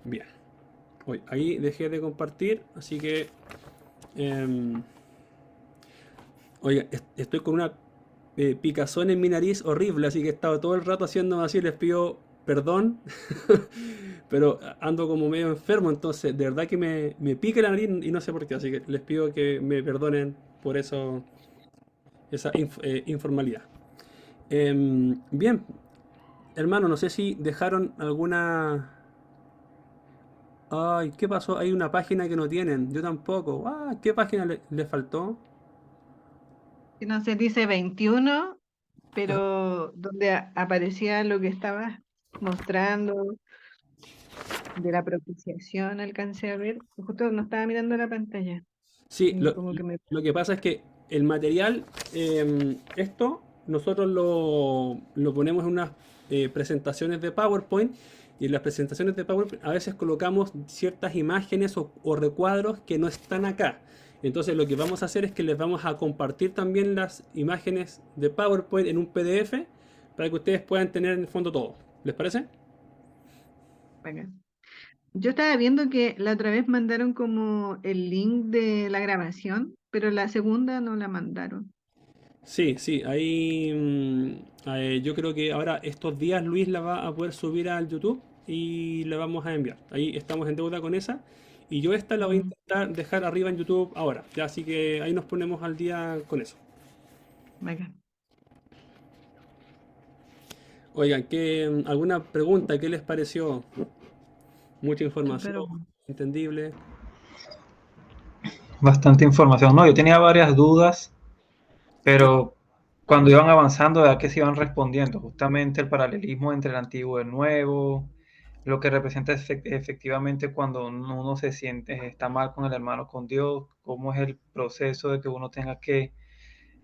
bien. Hoy, ahí dejé de compartir, así que... oiga, estoy con una picazón en mi nariz horrible, así que he estado todo el rato haciendo así, les pido perdón, pero ando como medio enfermo, entonces de verdad que me pica la nariz y no sé por qué, así que les pido que me perdonen por eso, esa informalidad. Bien, hermano, no sé si dejaron alguna... Ay, ¿qué pasó? Hay una página que no tienen, yo tampoco. Ah, ¿qué página le faltó? Que no se dice 21, Ah, pero donde aparecía lo que estabas mostrando de la propiciación, alcancé a ver, justo no estaba mirando la pantalla sí, y como que me... lo que pasa es que el material, esto, nosotros lo ponemos en unas presentaciones de PowerPoint y en las presentaciones de PowerPoint a veces colocamos ciertas imágenes o recuadros que no están acá. Entonces lo que vamos a hacer es que les vamos a compartir también las imágenes de PowerPoint en un PDF para que ustedes puedan tener en el fondo todo. ¿Les parece? Venga. Yo estaba viendo que la otra vez mandaron como el link de la grabación, pero la segunda no la mandaron. Sí, sí, ahí yo creo que ahora estos días Luis la va a poder subir al YouTube y la vamos a enviar. Ahí estamos en deuda con esa. Y yo esta la voy a Mm, intentar dejar arriba en YouTube ahora. Ya, así que ahí nos ponemos al día con eso. venga. Oigan, ¿alguna pregunta? ¿Qué les pareció? Mucha Súper información, bueno. entendible. Bastante información. No, yo tenía varias dudas, pero cuando iban avanzando, ya que se iban respondiendo, justamente el paralelismo entre el antiguo y el nuevo, lo que representa efectivamente cuando uno se siente, está mal con el hermano, con Dios, cómo es el proceso de que uno tenga que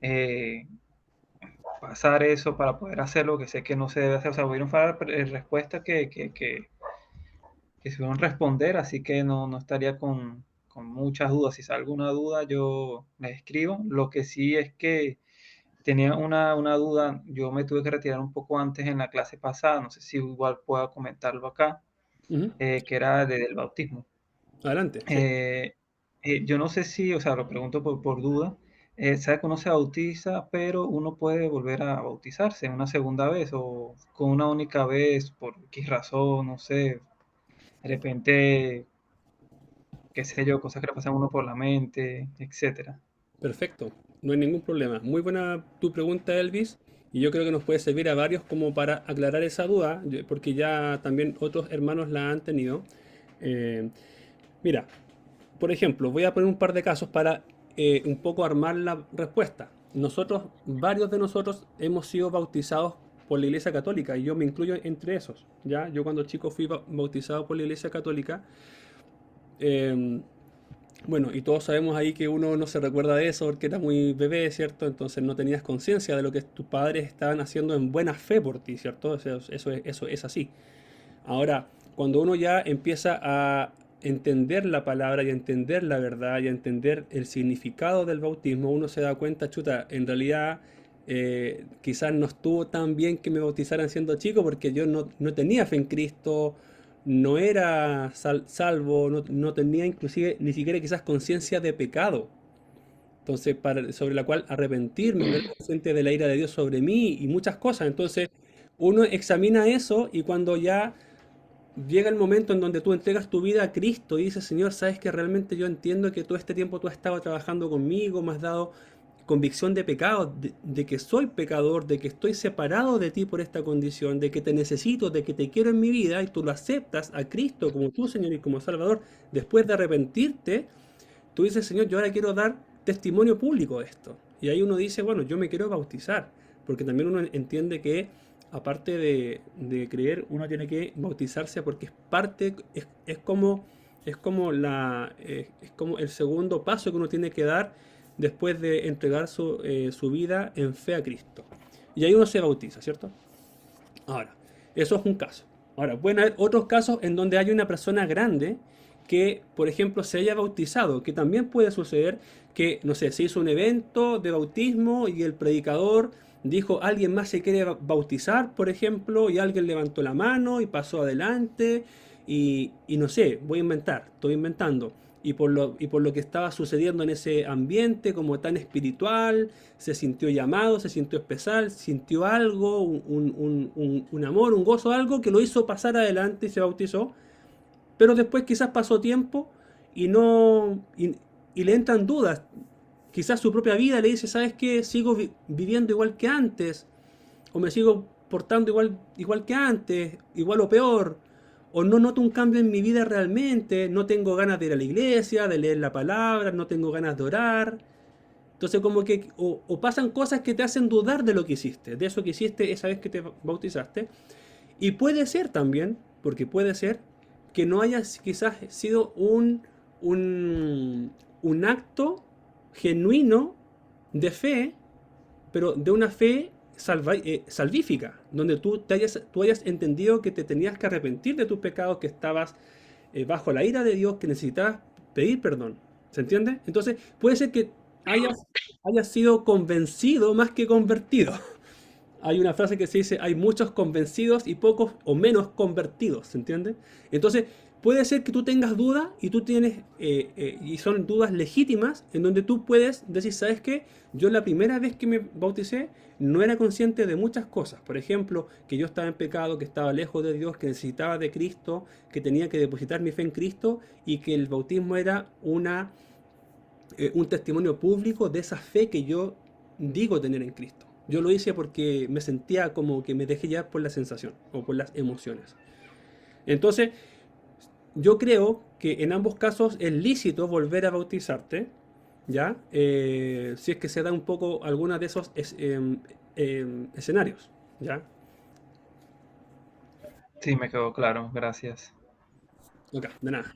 eh, pasar eso para poder hacer lo que sé que no se debe hacer. O sea, hubieron respuestas que se pudieron responder, así que no estaría con muchas dudas. Si sale alguna duda, yo les escribo. Lo que sí es que tenía una duda, yo me tuve que retirar un poco antes en la clase pasada, no sé si igual pueda comentarlo acá, Ujú. que era del bautismo. Adelante, sí. Eh, yo no sé si, o sea, lo pregunto por duda, sabe que uno se bautiza, pero uno puede volver a bautizarse una segunda vez o con una única vez por X razón, no sé, de repente, qué sé yo, cosas que le pasan a uno por la mente, etcétera. Perfecto, no hay ningún problema. Muy buena tu pregunta, Elvis, y yo creo que nos puede servir a varios como para aclarar esa duda, porque ya también otros hermanos la han tenido. Eh, mira, por ejemplo, voy a poner un par de casos para un poco armar la respuesta. Nosotros, varios de nosotros, hemos sido bautizados por la Iglesia Católica y yo me incluyo entre esos. ¿Ya? Yo cuando chico fui bautizado por la Iglesia Católica. eh, bueno, y todos sabemos ahí que uno no se recuerda de eso porque era muy bebé, ¿cierto? Entonces no tenías conciencia de lo que tus padres estaban haciendo en buena fe por ti, ¿cierto? Eso es así. Ahora, cuando uno ya empieza a entender la palabra y a entender la verdad y a entender el significado del bautismo, uno se da cuenta, chuta, en realidad quizás no estuvo tan bien que me bautizaran siendo chico porque yo no tenía fe en Cristo, no era salvo, no tenía inclusive ni siquiera quizás conciencia de pecado. Entonces, sobre la cual arrepentirme, no era consciente de la ira de Dios sobre mí y muchas cosas. Entonces, uno examina eso y cuando ya llega el momento en donde tú entregas tu vida a Cristo y dices, Señor, sabes que realmente yo entiendo que todo este tiempo tú has estado trabajando conmigo, me has dado convicción de pecado, de que soy pecador, de que estoy separado de ti por esta condición, de que te necesito, de que te quiero en mi vida y tú lo aceptas a Cristo como tu Señor y como Salvador, después de arrepentirte, tú dices, Señor, yo ahora quiero dar testimonio público de esto. Y ahí uno dice, bueno, yo me quiero bautizar, porque también uno entiende que aparte de creer, uno tiene que bautizarse porque es parte, es como el segundo paso que uno tiene que dar después de entregar su vida en fe a Cristo. y ahí uno se bautiza, ¿cierto? Ahora, eso es un caso. Ahora, pueden haber otros casos en donde hay una persona grande que, por ejemplo, se haya bautizado, que también puede suceder que, no sé, se hizo un evento de bautismo y el predicador dijo, alguien más se quiere bautizar, por ejemplo, y alguien levantó la mano y pasó adelante, y no sé, voy a inventar, estoy inventando. Y por lo que estaba sucediendo en ese ambiente como tan espiritual, se sintió llamado, se sintió especial, sintió algo, un amor, un gozo, algo que lo hizo pasar adelante y se bautizó. Pero después quizás pasó tiempo y no y le entran dudas. Quizás su propia vida le dice, ¿sabes qué? Sigo viviendo igual que antes, o me sigo portando igual que antes, igual o peor, o no noto un cambio en mi vida realmente, no tengo ganas de ir a la iglesia, de leer la palabra, no tengo ganas de orar. Entonces como que o pasan cosas que te hacen dudar de lo que hiciste, de eso que hiciste esa vez que te bautizaste. Y puede ser también, porque puede ser que no haya quizás sido un acto genuino de fe, pero de una fe salvífica, donde tú hayas entendido que te tenías que arrepentir de tus pecados, que estabas bajo la ira de Dios, que necesitabas pedir perdón. ¿Se entiende? Entonces, puede ser que hayas sido convencido más que convertido. Hay una frase que se dice, hay muchos convencidos y pocos o menos convertidos, ¿se entiende? Entonces, puede ser que tú tengas dudas y tú tienes, y son dudas legítimas, en donde tú puedes decir, ¿sabes qué? Yo la primera vez que me bauticé no era consciente de muchas cosas. Por ejemplo, que yo estaba en pecado, que estaba lejos de Dios, que necesitaba de Cristo, que tenía que depositar mi fe en Cristo y que el bautismo era un testimonio público de esa fe que yo digo tener en Cristo. Yo lo hice porque me sentía como que me dejé llevar por la sensación o por las emociones. Entonces, yo creo que en ambos casos es lícito volver a bautizarte, ¿ya? Si es que se da un poco alguna de esos escenarios, ¿ya? Sí, me quedó claro, gracias. Ok, de nada.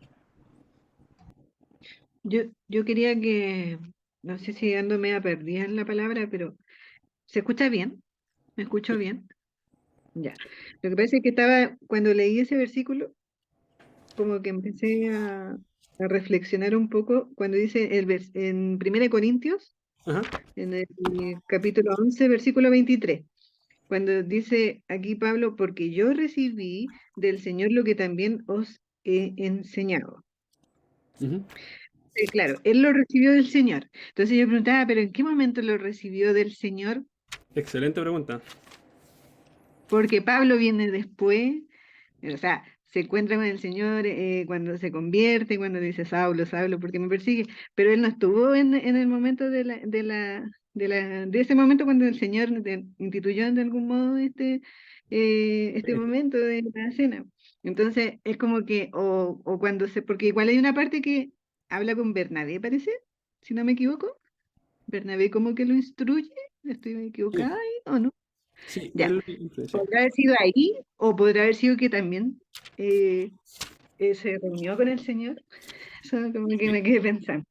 Yo quería que, no sé si ando media perdida en la palabra, pero ¿se escucha bien? ¿Me escucho bien? Ya. Lo que pasa es que cuando leí ese versículo, como que empecé a reflexionar un poco cuando dice en 1 Corintios, Ajá. en el capítulo 11 versículo 23, cuando dice aquí Pablo, porque yo recibí del Señor lo que también os he enseñado. Ujú. Claro, él lo recibió del Señor. Entonces yo preguntaba, ¿pero en qué momento lo recibió del Señor? Excelente pregunta. Porque Pablo viene después, o sea, se encuentra con el Señor cuando se convierte, cuando dice, Saulo, Saulo, ¿por qué me persigue? Pero él no estuvo en el momento de ese momento cuando el Señor instituyó de algún modo este momento de la cena. Entonces, es como que, o cuando porque igual hay una parte que habla con Bernabé, parece, si no me equivoco. Bernabé como que lo instruye, ¿estoy Sí, equivocada ahí o no? sí, Ya. él influencia. Podrá haber sido ahí o podrá haber sido que también eh, se reunió con el Señor. Eso como que me quedé pensando.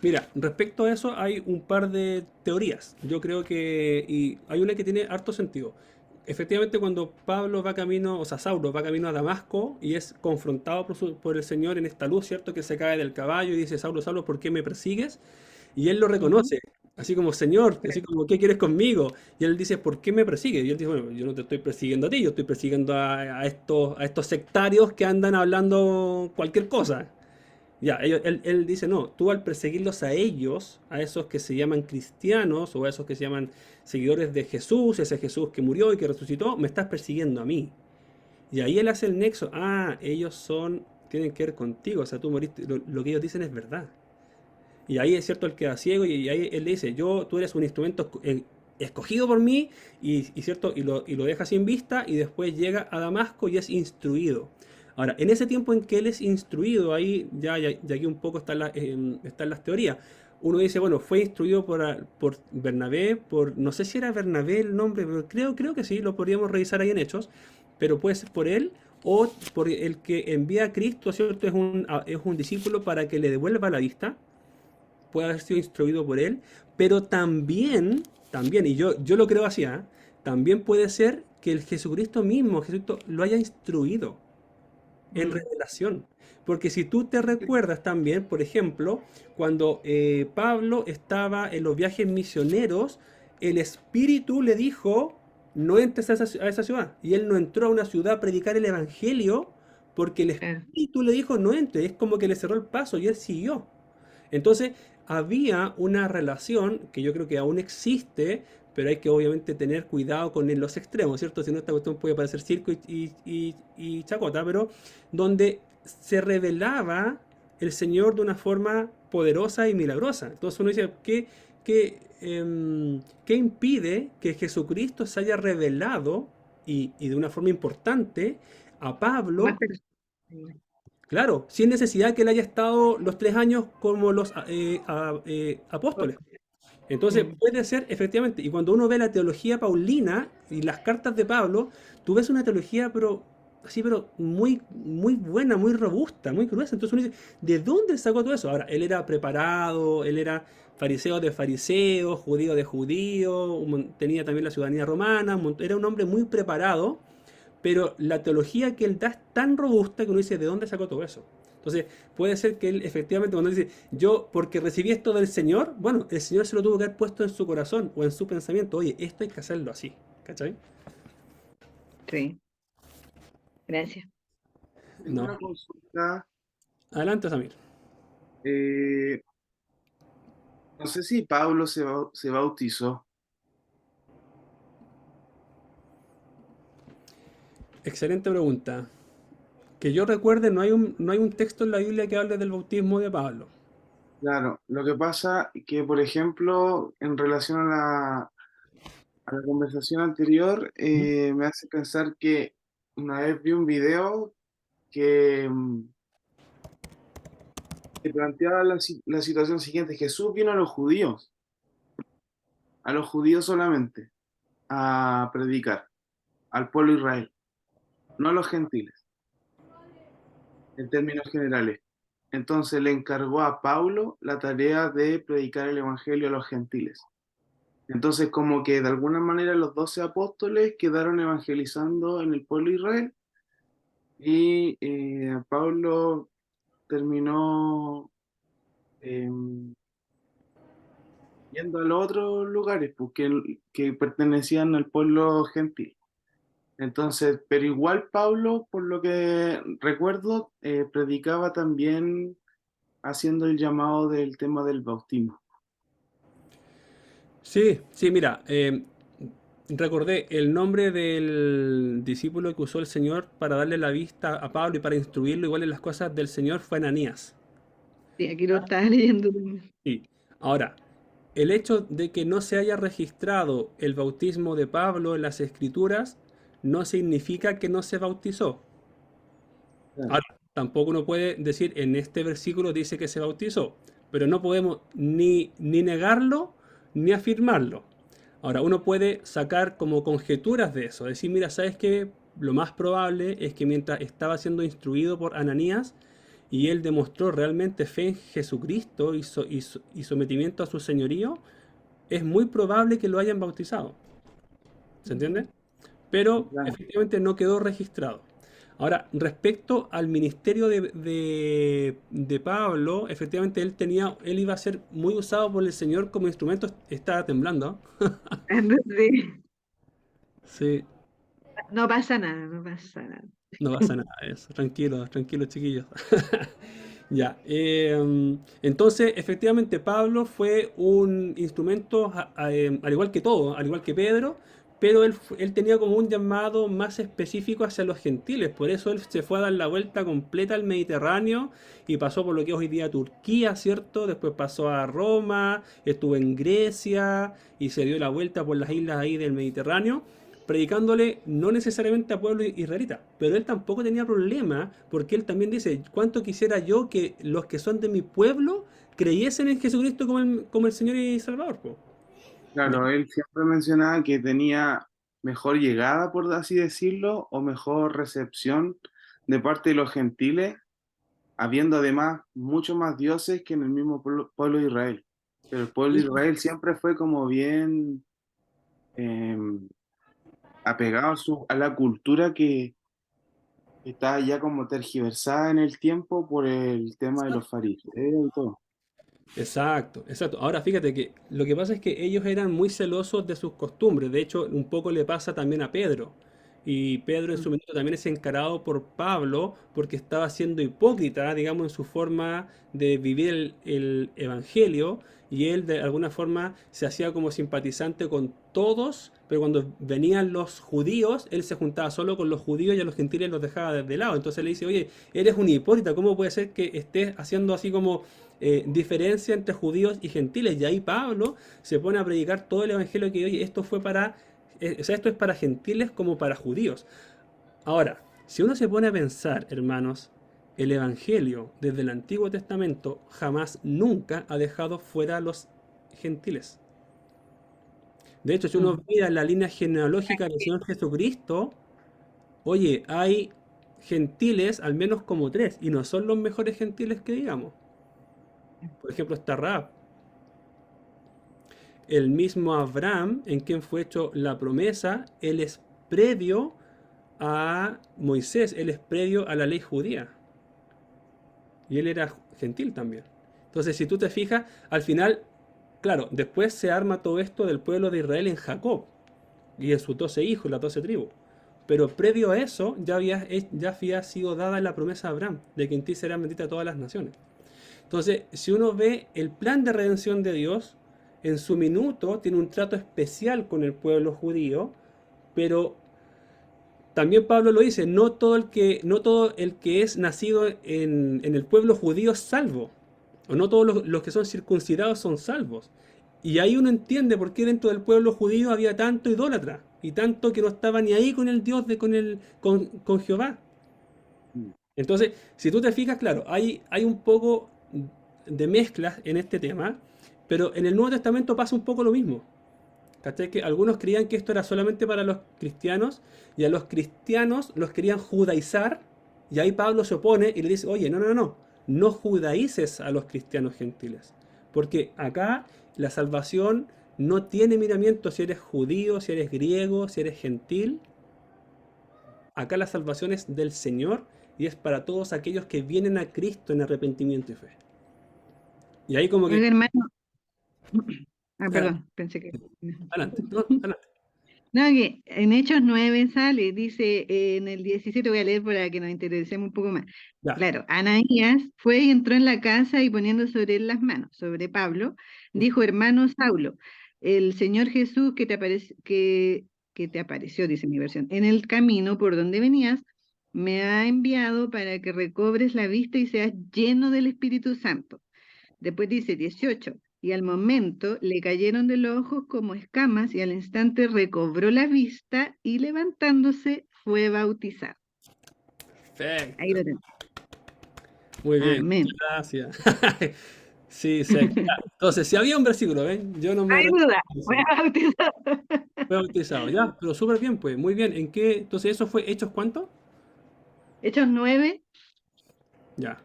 Mira, respecto a eso hay un par de teorías. Yo creo que, y hay una que tiene harto sentido. Efectivamente, cuando Pablo va camino, o sea, Saulo va camino a Damasco y es confrontado por el Señor en esta luz, ¿cierto? Que se cae del caballo y dice, Saulo, Saulo, ¿por qué me persigues? Y él lo Ujú. reconoce, así como, Señor, así como, ¿qué quieres conmigo? Y él dice, ¿por qué me persigues? Y él dice, bueno, yo no te estoy persiguiendo a ti, yo estoy persiguiendo a estos sectarios que andan hablando cualquier cosa. Ya, él dice, no, tú al perseguirlos a ellos, a esos que se llaman cristianos o a esos que se llaman seguidores de Jesús, ese Jesús que murió y que resucitó, me estás persiguiendo a mí. Y ahí él hace el nexo, ellos tienen que ver contigo, o sea, tú moriste, lo que ellos dicen es verdad. Y ahí es cierto, él queda ciego y ahí él le dice, tú eres un instrumento escogido por mí y cierto, y lo deja sin vista y después llega a Damasco y es instruido. Ahora, en ese tiempo en que él es instruido, ahí ya aquí un poco están las teorías. Uno dice, bueno, fue instruido por Bernabé, no sé si era Bernabé el nombre, pero creo que sí, lo podríamos revisar ahí en Hechos, pero puede ser por él o por el que envía a Cristo, ¿cierto? Es un discípulo para que le devuelva la vista, puede haber sido instruido por él, pero también, y yo lo creo así, también puede ser que el Jesucristo mismo, Jesucristo, lo haya instruido en Mm, revelación. Porque si tú te recuerdas también, por ejemplo, cuando Pablo estaba en los viajes misioneros, el Espíritu le dijo, no entres a esa ciudad. Y él no entró a una ciudad a predicar el Evangelio porque el claro. Espíritu le dijo, no entres. Es como que le cerró el paso y él siguió. Entonces, había una relación que yo creo que aún existe, pero hay que obviamente tener cuidado con los extremos, ¿cierto? Si no, esta cuestión puede parecer circo y chacota, pero donde se revelaba el Señor de una forma poderosa y milagrosa. Entonces uno dice, ¿qué impide que Jesucristo se haya revelado y de una forma importante a Más Pablo? personas. Claro, sin necesidad que él haya estado los 3 años como los apóstoles. Entonces, Mm, puede ser efectivamente, y cuando uno ve la teología paulina y las cartas de Pablo, tú ves una teología, pero así, pero muy, muy buena, muy robusta, muy gruesa. Entonces uno dice, ¿de dónde sacó todo eso? Ahora, él era preparado, él era fariseo de fariseos, judío de judíos, tenía también la ciudadanía romana, era un hombre muy preparado, pero la teología que él da es tan robusta que uno dice, ¿de dónde sacó todo eso? Entonces, puede ser que él efectivamente cuando dice, yo porque recibí esto del Señor, bueno, el Señor se lo tuvo que haber puesto en su corazón o en su pensamiento, oye, esto hay que hacerlo así, ¿cachai? sí, gracias. Tengo No. una consulta. Adelante, Samir. eh, no sé si Pablo se bautizó. Excelente pregunta. Que yo recuerde, no hay un texto en la Biblia que hable del bautismo de Pablo. Claro, lo que pasa que, por ejemplo, en relación a la conversación anterior, ¿Mm? me hace pensar que una vez vi un video que, que planteaba la situación siguiente. Jesús vino a los judíos solamente, a predicar, al pueblo de Israel, no a los gentiles, en términos generales. Entonces le encargó a Pablo la tarea de predicar el evangelio a los gentiles. Entonces, como que de alguna manera los 12 apóstoles quedaron evangelizando en el pueblo de Israel y Pablo terminó eh, yendo a los otros lugares porque, que pertenecían al pueblo gentil. Entonces, pero igual Pablo, por lo que recuerdo, predicaba también haciendo el llamado del tema del bautismo. Sí, sí, mira, recordé el nombre del discípulo que usó el Señor para darle la vista a Pablo y para instruirlo igual en las cosas del Señor fue Ananías. Sí, aquí lo estaba leyendo también. Sí. Ahora, el hecho de que no se haya registrado el bautismo de Pablo en las Escrituras no significa que no se bautizó. Claro. Ahora, tampoco uno puede decir en este versículo dice que se bautizó, pero no podemos ni negarlo ni afirmarlo. Ahora, uno puede sacar como conjeturas de eso, decir, mira, ¿sabes qué? Lo más probable es que mientras estaba siendo instruido por Ananías y él demostró realmente fe en Jesucristo y sometimiento a su señorío, es muy probable que lo hayan bautizado. ¿Se entiende? Pero Claro. efectivamente no quedó registrado. Ahora, respecto al ministerio de Pablo, efectivamente él iba a ser muy usado por el Señor como instrumento. Estaba temblando. Entonces, Sí, no pasa nada, no pasa nada. no pasa nada de eso. Tranquilo, tranquilo, chiquillos. Ya. Entonces, efectivamente, Pablo fue un instrumento, al igual que todo, al igual que Pedro, pero él tenía como un llamado más específico hacia los gentiles. Por eso él se fue a dar la vuelta completa al Mediterráneo y pasó por lo que es hoy día Turquía, ¿cierto? Después pasó a Roma, estuvo en Grecia y se dio la vuelta por las islas ahí del Mediterráneo predicándole no necesariamente a pueblo israelita, pero él tampoco tenía problema porque él también dice, cuánto quisiera yo que los que son de mi pueblo creyesen en Jesucristo como el Señor y Salvador. Po. Ya. Claro, él siempre mencionaba que tenía mejor llegada, por así decirlo, o mejor recepción de parte de los gentiles, habiendo además muchos más dioses que en el mismo pueblo de Israel. Pero el pueblo de Sí, Israel siempre fue como bien, eh, apegado a la cultura que está ya como tergiversada en el tiempo por el tema de los fariseos y todo. Exacto, exacto. Ahora fíjate que lo que pasa es que ellos eran muy celosos de sus costumbres. De hecho, un poco le pasa también a Pedro. Y Pedro en Mm. su momento también es encarado por Pablo porque estaba siendo hipócrita, digamos, en su forma de vivir el evangelio. Y él de alguna forma se hacía como simpatizante con todos, pero cuando venían los judíos, él se juntaba solo con los judíos y a los gentiles los dejaba de lado. Entonces le dice, oye, eres un hipócrita, ¿cómo puede ser que estés haciendo así como diferencia entre judíos y gentiles? Y ahí Pablo se pone a predicar todo el evangelio que, oye, esto fue para, o sea, esto es para gentiles como para judíos. Ahora, si uno se pone a pensar, hermanos, el evangelio desde el Antiguo Testamento jamás, nunca ha dejado fuera a los gentiles. De hecho, si uno Mm. mira la línea genealógica del Señor Jesucristo, oye, hay gentiles al menos como tres, y no son los mejores gentiles que digamos. Por ejemplo, está Rahab, el mismo Abraham, en quien fue hecho la promesa, él es previo a Moisés, él es previo a la ley judía. Y él era gentil también. Entonces, si tú te fijas, al final, claro, después se arma todo esto del pueblo de Israel en Jacob y en sus 12 hijos, las 12 tribus. Pero previo a eso, ya había sido dada la promesa a Abraham, de que en ti serán benditas todas las naciones. Entonces, si uno ve el plan de redención de Dios, en su minuto tiene un trato especial con el pueblo judío, pero también Pablo lo dice, no todo el que es nacido en el pueblo judío es salvo, o no todos los que son circuncidados son salvos. Y ahí uno entiende por qué dentro del pueblo judío había tanto idólatra, y tanto que no estaba ni ahí con el Dios con Jehová. Mm. Entonces, si tú te fijas, claro, hay un poco de mezclas en este tema, pero en el Nuevo Testamento pasa un poco lo mismo. ¿Cachai? Que algunos creían que esto era solamente para los cristianos, y a los cristianos los querían judaizar, y ahí Pablo se opone y le dice, oye, no judaices a los cristianos gentiles, porque acá la salvación no tiene miramiento si eres judío, si eres griego, si eres gentil. Acá la salvación es del Señor y es para todos aquellos que vienen a Cristo en arrepentimiento y fe. Y ahí como que, Oiga, hermano. adelante, Perdón, pensé que... adelante, no, adelante. No, que en Hechos 9 sale, dice en el 17, voy a leer para que nos interesemos un poco más. Ya. Claro, Ananías fue y entró en la casa y poniendo sobre él las manos, sobre Pablo, dijo, hermano Saulo, el Señor Jesús que te apareció, dice mi versión, en el camino por donde venías, me ha enviado para que recobres la vista y seas lleno del Espíritu Santo. Después dice 18, y al momento le cayeron de los ojos como escamas y al instante recobró la vista y levantándose fue bautizado. Ahí Perfecto. lo tenemos. Muy bien, Amén. gracias. Sí, sí. Ya. Entonces, si había un versículo, ¿ven? Yo no me Hay arrepiento duda, de fue eso. bautizado. Fue bautizado, ya, pero súper bien, pues, muy bien. ¿En qué? Entonces, ¿eso fue Hechos cuánto? Hechos 9, Ya,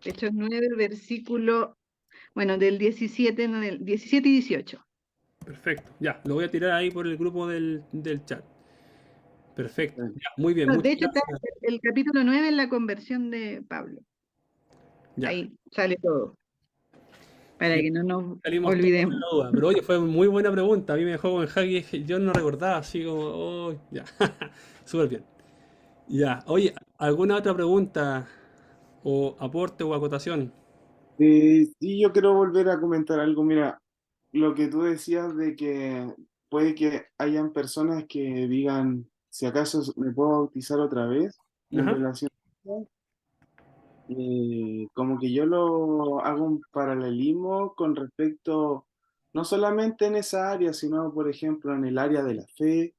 Hechos 9, versículo, bueno, del 17, no, del 17 y 18. perfecto. Ya, lo voy a tirar ahí por el grupo del chat. Perfecto. Eh, Ya, muy bien, No, de muchas hecho, está gracias. el capítulo 9 en la conversión de Pablo. Ya, Ahí sale todo, para ya que no nos salimos todos de olvidemos. la duda. Pero oye, fue muy buena pregunta. A mí me dejó con jaque, yo no recordaba, así como, oh, ya, súper bien. Ya, oye, ¿alguna otra pregunta o aporte o acotación? sí, yo quiero volver a comentar algo. Mira, lo que tú decías de que puede que hayan personas que digan, si acaso me puedo bautizar otra vez en Ajá. relación a eso, como que yo lo hago un paralelismo con respecto, no solamente en esa área, sino, por ejemplo, en el área de la fe,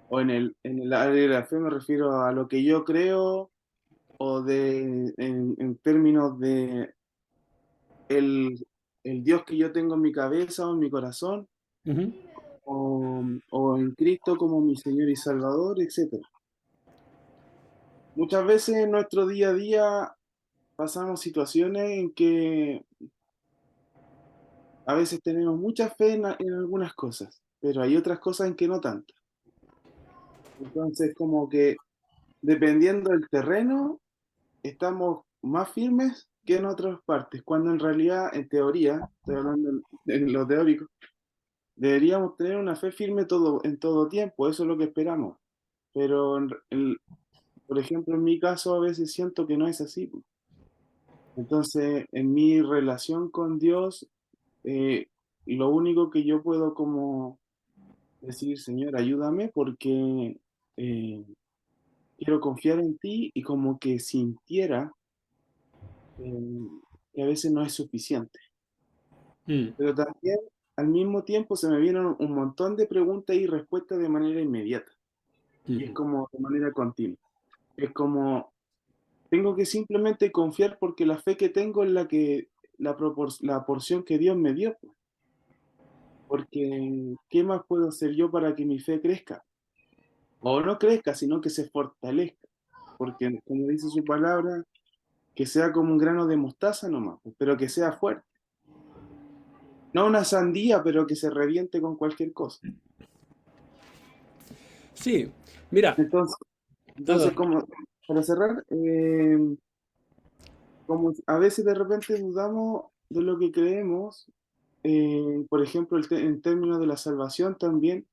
o en el área de la fe me refiero a lo que yo creo, o en términos de el Dios que yo tengo en mi cabeza o en mi corazón, Ujú. o en Cristo como mi Señor y Salvador, etcétera. Muchas veces en nuestro día a día pasamos situaciones en que a veces tenemos mucha fe en algunas cosas, pero hay otras cosas en que no tanto. Entonces, como que dependiendo del terreno, estamos más firmes que en otras partes, cuando en realidad, en teoría, estoy hablando en lo teórico, deberíamos tener una fe firme en todo tiempo, eso es lo que esperamos. Pero, por ejemplo, en mi caso, a veces siento que no es así. Entonces, en mi relación con Dios, eh, lo único que yo puedo como decir, Señor, ayúdame porque eh, quiero confiar en ti y como que sintiera eh, que a veces no es suficiente. Mm, Pero también al mismo tiempo se me vienen un montón de preguntas y respuestas de manera inmediata y es mm. como de manera continua. Es como, tengo que simplemente confiar porque la fe que tengo es la porción que Dios me dio, pues. Porque, ¿qué más puedo hacer yo para que mi fe crezca? O no crezca, sino que se fortalezca. Porque, como dice su palabra, que sea como un grano de mostaza nomás, pues, pero que sea fuerte. No una sandía, pero que se reviente con cualquier cosa. Sí, mira, Entonces, nada, como, para cerrar, como a veces de repente dudamos de lo que creemos, por ejemplo, en términos de la salvación también,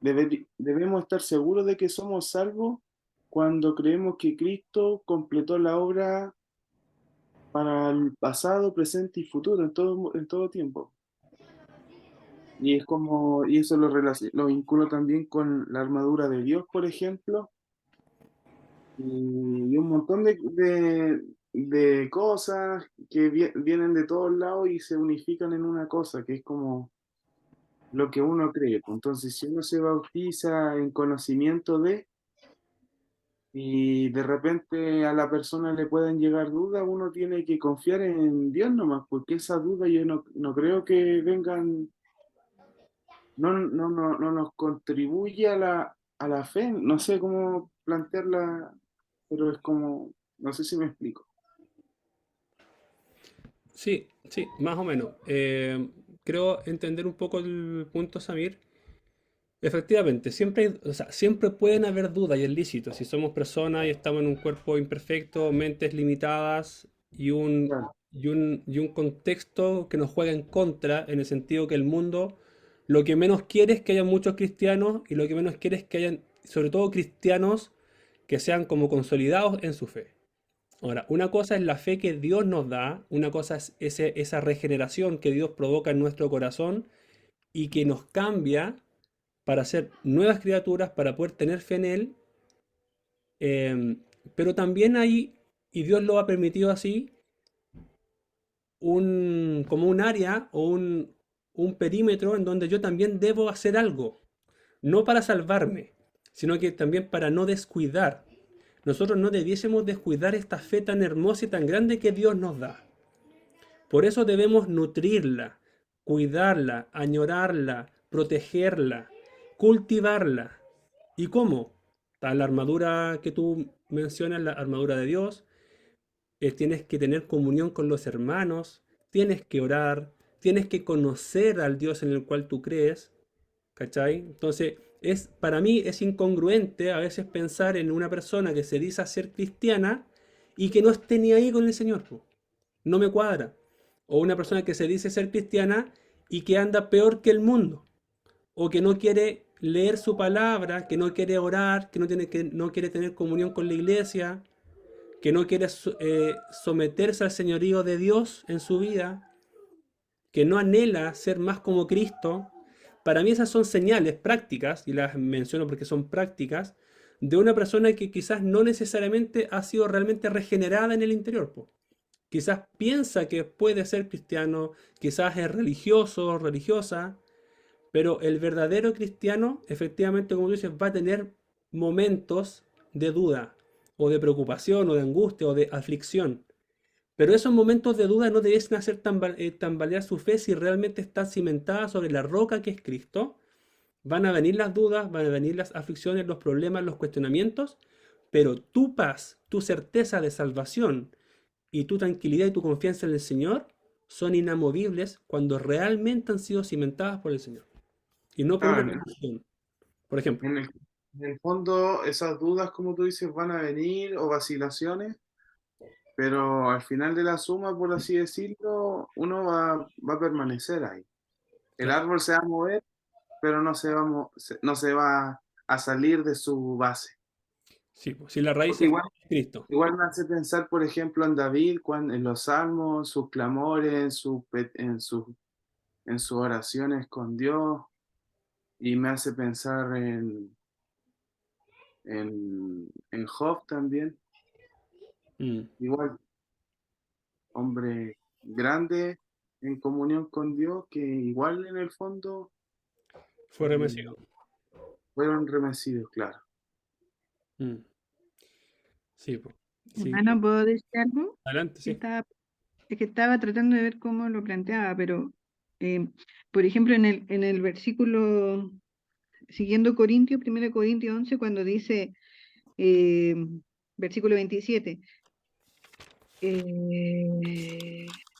debemos estar seguros de que somos salvos cuando creemos que Cristo completó la obra para el pasado, presente y futuro, en todo tiempo. Y es como, y eso lo vinculo también con la armadura de Dios, por ejemplo, y un montón de cosas que vienen de todos lados y se unifican en una cosa, que es como lo que uno cree. Entonces, si uno se bautiza en conocimiento y de repente a la persona le pueden llegar dudas, uno tiene que confiar en Dios nomás, porque esas dudas yo no creo que vengan, no nos contribuye a la fe, no sé cómo plantearla, pero es como, no sé si me explico. sí, sí, más o menos. Creo entender un poco el punto, Samir. Efectivamente, o sea, siempre pueden haber dudas y es lícito. Si somos personas y estamos en un cuerpo imperfecto, mentes limitadas Claro, y un contexto que nos juega en contra, en el sentido que el mundo lo que menos quiere es que haya muchos cristianos y lo que menos quiere es que hayan, sobre todo cristianos, que sean como consolidados en su fe. Ahora, una cosa es la fe que Dios nos da, una cosa es esa regeneración que Dios provoca en nuestro corazón y que nos cambia para ser nuevas criaturas, para poder tener fe en Él, eh, pero también hay, y Dios lo ha permitido así, como un área o un perímetro en donde yo también debo hacer algo, no para salvarme, sino que también para no descuidar. Nosotros no debiésemos descuidar esta fe tan hermosa y tan grande que Dios nos da. Por eso debemos nutrirla, cuidarla, añorarla, protegerla, cultivarla. ¿Y cómo? Está la armadura que tú mencionas, la armadura de Dios. Tienes que tener comunión con los hermanos, tienes que orar, tienes que conocer al Dios en el cual tú crees, ¿cachai? Entonces, para mí es incongruente a veces pensar en una persona que se dice ser cristiana y que no esté ni ahí con el Señor, po. No me cuadra. O una persona que se dice ser cristiana y que anda peor que el mundo. O que no quiere leer su palabra, que no quiere orar, que no quiere tener comunión con la iglesia, que no quiere someterse al señorío de Dios en su vida, que no anhela ser más como Cristo. Para mí esas son señales prácticas, y las menciono porque son prácticas, de una persona que quizás no necesariamente ha sido realmente regenerada en el interior, po. Quizás piensa que puede ser cristiano, quizás es religioso o religiosa, pero el verdadero cristiano, efectivamente, como tú dices, va a tener momentos de duda, o de preocupación, o de angustia, o de aflicción. Pero esos momentos de duda no deben hacer tambalear su fe si realmente está cimentada sobre la roca que es Cristo. Van a venir las dudas, van a venir las aflicciones, los problemas, los cuestionamientos, pero tu paz, tu certeza de salvación y tu tranquilidad y tu confianza en el Señor son inamovibles cuando realmente han sido cimentadas por el Señor y no por claro, una religión, por ejemplo. en el, En el fondo, esas dudas, como tú dices, van a venir o vacilaciones, pero al final de la suma, por así decirlo, uno va a permanecer ahí. El Claro. árbol se va a mover, pero no se va a salir de su base. Sí, pues si la raíz Porque es igual, Cristo. igual me hace pensar, por ejemplo, en David, en los salmos, sus clamores, en sus oraciones con Dios, y me hace pensar en Job también. Mm. Igual, hombre grande en comunión con Dios, que igual en el fondo Fue mm, remecido. fueron remecidos, claro. Mm. Sí, pues. Sí. Hermano, ¿puedo decir algo? Adelante, Que sí. es que estaba tratando de ver cómo lo planteaba, pero, eh, por ejemplo, en el versículo, siguiendo Corintios, 1 Corintios 11, cuando dice, eh, versículo 27,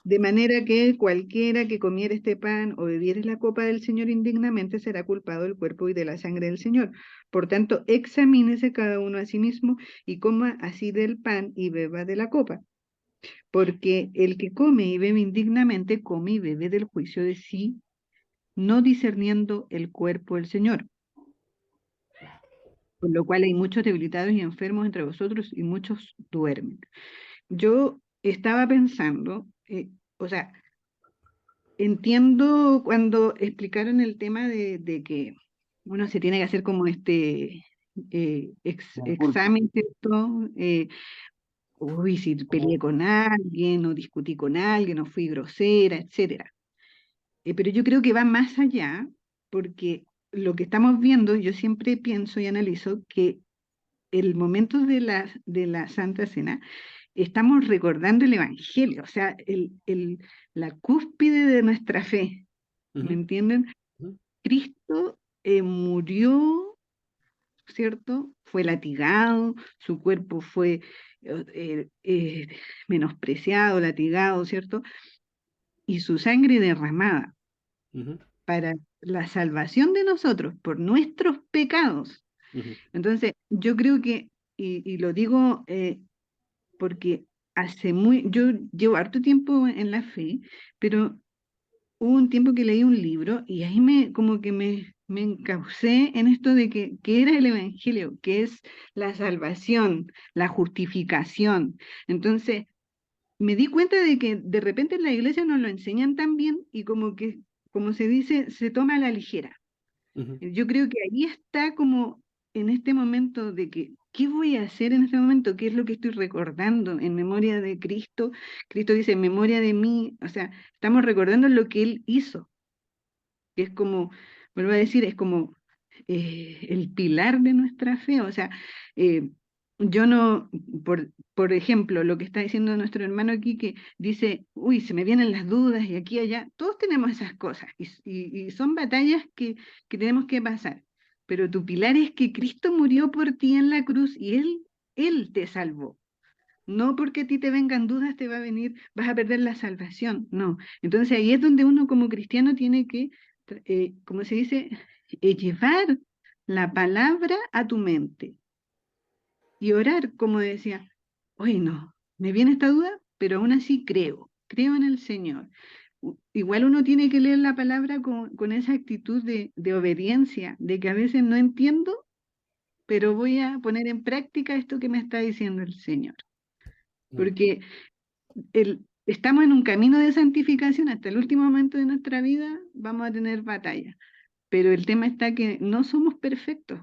de manera que cualquiera que comiere este pan o bebiere la copa del Señor indignamente será culpado del cuerpo y de la sangre del Señor. Por tanto, examínese cada uno a sí mismo y coma así del pan y beba de la copa. Porque el que come y bebe indignamente, come y bebe del juicio de sí, no discerniendo el cuerpo del Señor. Por lo cual hay muchos debilitados y enfermos entre vosotros y muchos duermen. Yo estaba pensando, o sea, entiendo cuando explicaron el tema de que uno se tiene que hacer como este Un culto. examen, ¿cierto? Uy, si peleé con alguien o discutí con alguien o fui grosera, etcétera. Pero yo creo que va más allá, porque lo que estamos viendo, yo siempre pienso y analizo que el momento de la Santa Cena, estamos recordando el Evangelio, o sea, la cúspide de nuestra fe, ¿me Ujú, entienden? ujú, Cristo murió, ¿cierto? Fue latigado, su cuerpo fue menospreciado, latigado, ¿cierto? Y su sangre derramada ujú, para la salvación de nosotros por nuestros pecados. ujú, Entonces, yo creo que, y lo digo porque yo llevo harto tiempo en la fe, pero hubo un tiempo que leí un libro y ahí como que me encaucé en esto de que era el Evangelio, que es la salvación, la justificación. Entonces, me di cuenta de que de repente en la iglesia nos lo enseñan tan bien y como que, como se dice, se toma a la ligera. ujú, Yo creo que ahí está como en este momento de que, ¿qué voy a hacer en este momento? ¿Qué es lo que estoy recordando en memoria de Cristo? Cristo dice, en memoria de mí, o sea, estamos recordando lo que Él hizo, que es como, vuelvo a decir, es como el pilar de nuestra fe, o sea, eh, yo no, por ejemplo, lo que está diciendo nuestro hermano aquí, que dice, uy, se me vienen las dudas y aquí y allá, todos tenemos esas cosas y son batallas que tenemos que pasar, pero tu pilar es que Cristo murió por ti en la cruz y Él te salvó. No porque a ti te vengan dudas te va a venir, vas a perder la salvación, no. Entonces ahí es donde uno como cristiano tiene que, como se dice, llevar la palabra a tu mente y orar, como decía, hoy no, me viene esta duda, pero aún así creo en el Señor. Igual uno tiene que leer la palabra con esa actitud de obediencia, de que a veces no entiendo, pero voy a poner en práctica esto que me está diciendo el Señor. mm, Porque estamos en un camino de santificación hasta el último momento de nuestra vida, vamos a tener batalla. Pero el tema está que no somos perfectos.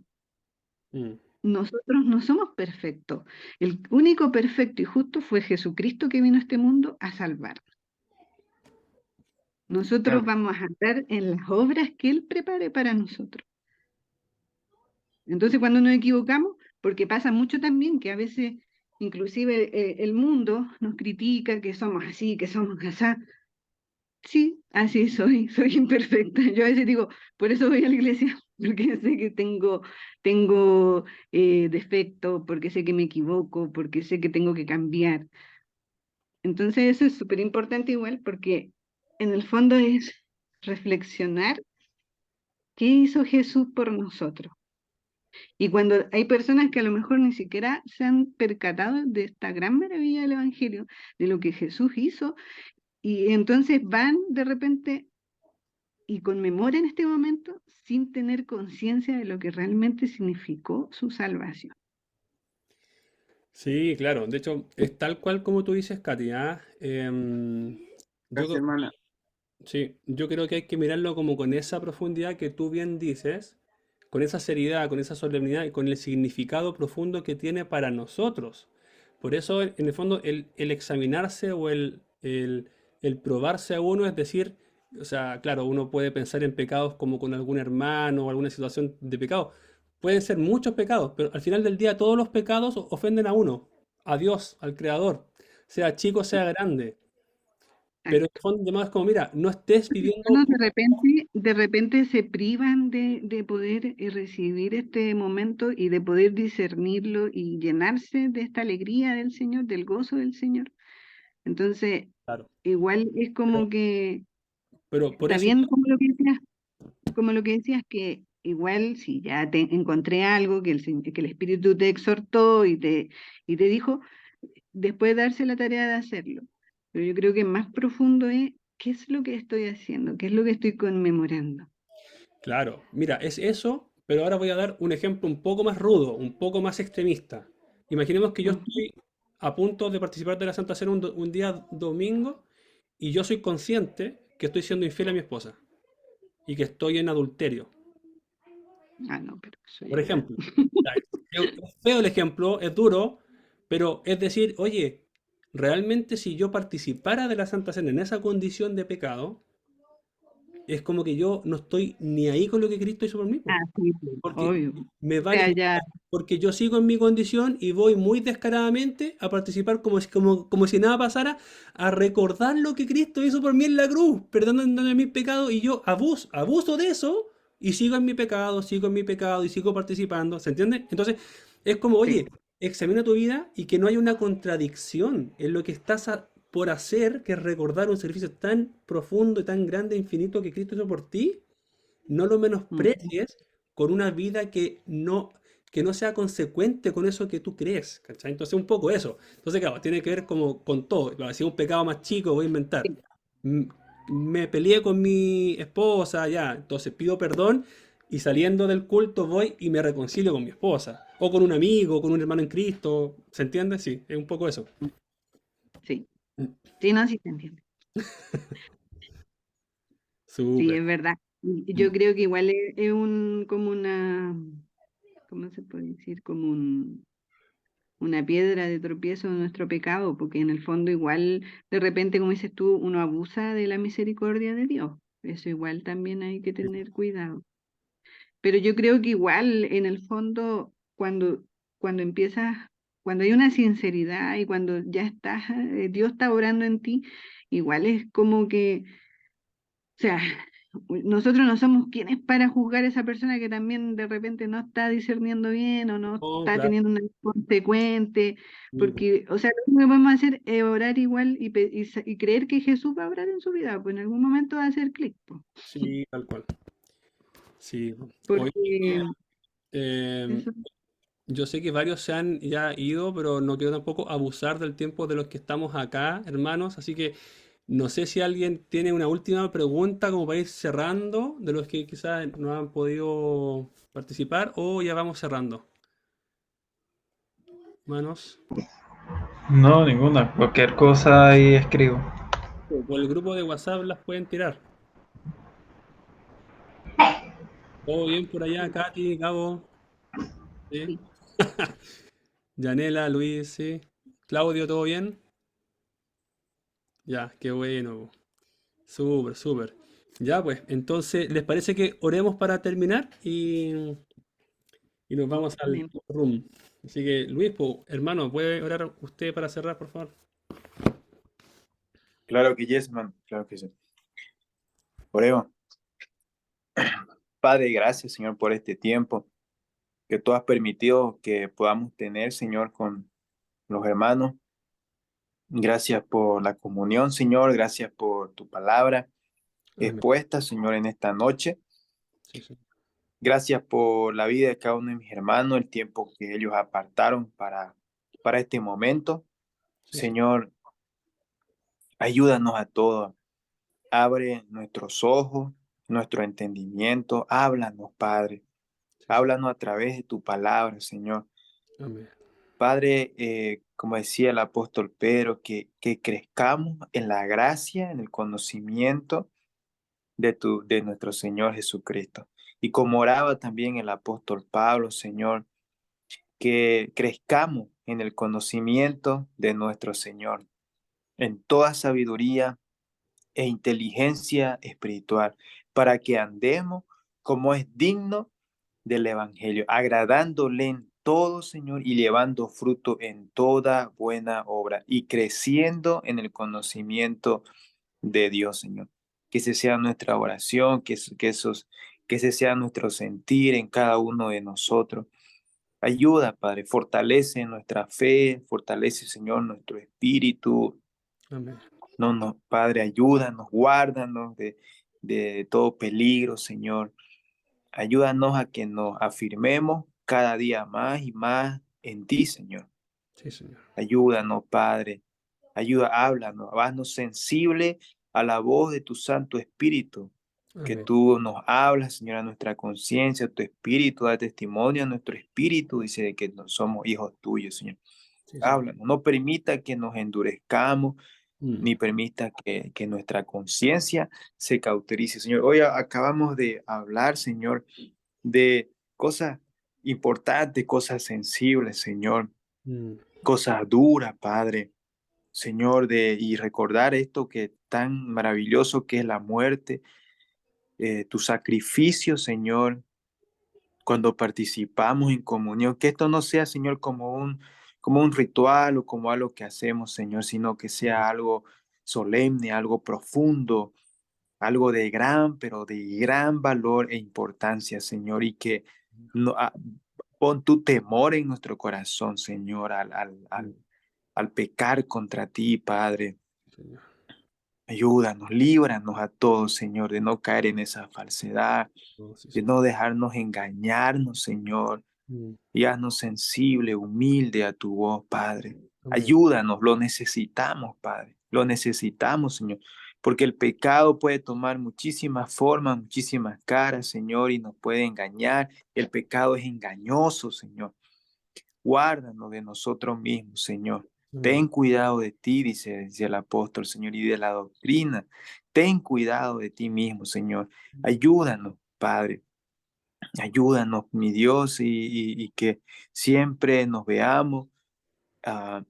mm. Nosotros no somos perfectos. El único perfecto y justo fue Jesucristo que vino a este mundo a salvarnos. Nosotros Claro. vamos a andar en las obras que Él prepare para nosotros. Entonces, cuando nos equivocamos, porque pasa mucho también que a veces, inclusive el mundo nos critica que somos así, que somos así. Sí, así soy imperfecta. Yo a veces digo, por eso voy a la iglesia, porque sé que tengo defecto, porque sé que me equivoco, porque sé que tengo que cambiar. Entonces eso es súper importante igual, porque en el fondo es reflexionar qué hizo Jesús por nosotros. Y cuando hay personas que a lo mejor ni siquiera se han percatado de esta gran maravilla del Evangelio, de lo que Jesús hizo, y entonces van de repente y conmemoran este momento sin tener conciencia de lo que realmente significó su salvación. Sí, claro. De hecho, es tal cual como tú dices, Katy, ¿ah? Gracias, hermana. Sí, yo creo que hay que mirarlo como con esa profundidad que tú bien dices, con esa seriedad, con esa solemnidad y con el significado profundo que tiene para nosotros. Por eso, en el fondo, el examinarse o el probarse a uno es decir, o sea, claro, uno puede pensar en pecados como con algún hermano o alguna situación de pecado. Pueden ser muchos pecados, pero al final del día todos los pecados ofenden a uno, a Dios, al Creador, sea chico, sea grande. Pero en el fondo, además, es como, mira, no estés viviendo. Hermanos, de repente se privan de poder recibir este momento y de poder discernirlo y llenarse de esta alegría del Señor, del gozo del Señor. Entonces, Claro, igual es pero, como que, pero por está eso, bien como lo que decías, que igual si ya te encontré algo que que el Espíritu te exhortó y te dijo, después darse la tarea de hacerlo. Pero yo creo que más profundo es, ¿qué es lo que estoy haciendo? ¿Qué es lo que estoy conmemorando? claro, mira, es eso, pero ahora voy a dar un ejemplo un poco más rudo, un poco más extremista. Imaginemos que yo Ujú. estoy a punto de participar de la Santa Cena un día domingo y yo soy consciente que estoy siendo infiel a mi esposa y que estoy en adulterio, Ah, no, pero eso por ya. ejemplo. Ya, es feo el ejemplo, es duro, pero es decir, oye, realmente si yo participara de la Santa Cena en esa condición de pecado, es como que yo no estoy ni ahí con lo que Cristo hizo por mí, po. Ah, sí, sí, Porque obvio. me O vale, sea, ya, porque yo sigo en mi condición y voy muy descaradamente a participar como si nada pasara, a recordar lo que Cristo hizo por mí en la cruz, perdonándome mis pecados, y yo abuso de eso y sigo en mi pecado, sigo en mi pecado y sigo participando, ¿se entiende? Entonces, es como, sí. oye, examina tu vida y que no haya una contradicción en lo que estás por hacer, que es recordar un servicio tan profundo y tan grande e infinito que Cristo hizo por ti, no lo Ujú. menosprecies con una vida que no sea consecuente con eso que tú crees, ¿cachai? Entonces, un poco eso. Entonces, claro, tiene que ver como con todo. Claro, si es un pecado más chico, voy a inventar. Sí. M- Me peleé con mi esposa, ya, entonces pido perdón y saliendo del culto voy y me reconcilio con mi esposa. O con un amigo, con un hermano en Cristo. ¿Se entiende? Sí, es un poco eso. Sí, sí, no, sí se entiende. Sí, Súper. es verdad. Y yo Mm. creo que igual es un, como una, ¿cómo se puede decir? Como una piedra de tropiezo de nuestro pecado, porque en el fondo igual, de repente, como dices tú, uno abusa de la misericordia de Dios. Eso igual también hay que tener cuidado. Pero yo creo que igual, en el fondo, cuando empiezas, cuando hay una sinceridad y cuando ya estás, Dios está orando en ti, igual es como que, o sea, nosotros no somos quienes para juzgar a esa persona que también de repente no está discerniendo bien o no Oh, está claro. teniendo una consecuente, Sí, po. porque, o sea, lo único que podemos hacer es orar igual y creer que Jesús va a obrar en su vida, pues en algún momento va a hacer clic, pues, Sí, tal cual. Sí. Oye, porque em, eso. yo sé que varios se han ya ido, pero no quiero tampoco abusar del tiempo de los que estamos acá, hermanos. Así que no sé si alguien tiene una última pregunta como para ir cerrando, de los que quizás no han podido participar, o ya vamos cerrando. Hermanos, No, ninguna. Cualquier cosa ahí escribo. o por el grupo de WhatsApp las pueden tirar. ¿Todo bien por allá, Katy, Gabo? ¿Sí? Sí. Yanela, Luis, ¿sí? Claudio, ¿todo bien? Ya, qué bueno. Súper, súper. Ya, pues, entonces, ¿les parece que oremos para terminar? Y nos vamos al Amén. room. Así que, Luis, pues, hermano, ¿puede orar usted para cerrar, por favor? Claro que yes, man. Claro que sí. Oremos. Padre, gracias, Señor, por este tiempo que tú has permitido que podamos tener, Señor, con los hermanos. Gracias por la comunión, Señor. Gracias por tu palabra Amén. expuesta, Señor, en esta noche. Sí, sí. Gracias por la vida de cada uno de mis hermanos, el tiempo que ellos apartaron para este momento. Sí, Señor, ayúdanos a todos. Abre nuestros ojos, nuestro entendimiento. Háblanos, Padre. sí, Háblanos a través de tu palabra, Señor. amén. Padre, como decía el apóstol Pedro, que crezcamos en la gracia, en el conocimiento de nuestro Señor Jesucristo. Y como oraba también el apóstol Pablo, Señor, que crezcamos en el conocimiento de nuestro Señor, en toda sabiduría e inteligencia espiritual, para que andemos como es digno del Evangelio, agradándole en todo, Señor, y llevando fruto en toda buena obra y creciendo en el conocimiento de Dios, Señor. Que ese sea nuestra oración, que ese sea nuestro sentir en cada uno de nosotros. Ayuda, Padre, fortalece nuestra fe, fortalece, Señor, nuestro espíritu. Amén. No, Padre, ayúdanos, guárdanos de todo peligro, Señor. Ayúdanos a que nos afirmemos cada día más y más en ti, Señor. Sí, Señor. Ayúdanos, Padre. Háblanos, haznos sensible a la voz de tu Santo Espíritu. Que Amén. tú nos hablas, Señor, a nuestra conciencia, tu Espíritu da testimonio a nuestro Espíritu, dice de que no somos hijos tuyos, Señor. Sí, Señor. Háblanos, no permita que nos endurezcamos, Mm. ni permita que nuestra conciencia se cauterice, Señor. Hoy acabamos de hablar, Señor, de cosas importantes, cosas sensibles, Señor, Mm. cosas duras, Padre, Señor, y recordar esto que tan maravilloso que es la muerte, tu sacrificio, Señor, cuando participamos en comunión, que esto no sea, Señor, como un ritual o como algo que hacemos, Señor, sino que Mm. sea algo solemne, algo profundo, algo de pero de gran valor e importancia, Señor, y que no, pon tu temor en nuestro corazón, Señor, Mm. al pecar contra ti, Padre. Señor. Ayúdanos, líbranos a todos, Señor, de no caer en esa falsedad, Oh, sí, de Señor. no dejarnos engañarnos, Señor, Mm. y haznos sensible, humilde a tu voz, Padre. Amén. Ayúdanos, lo necesitamos, Padre. Lo necesitamos, Señor. Porque el pecado puede tomar muchísimas formas, muchísimas caras, Señor, y nos puede engañar. El pecado es engañoso, Señor. Guárdanos de nosotros mismos, Señor. Amén. Ten cuidado de ti, dice el apóstol, Señor, y de la doctrina. Ten cuidado de ti mismo, Señor. Ayúdanos, Padre. Ayúdanos, mi Dios, y que siempre nos veamos ah,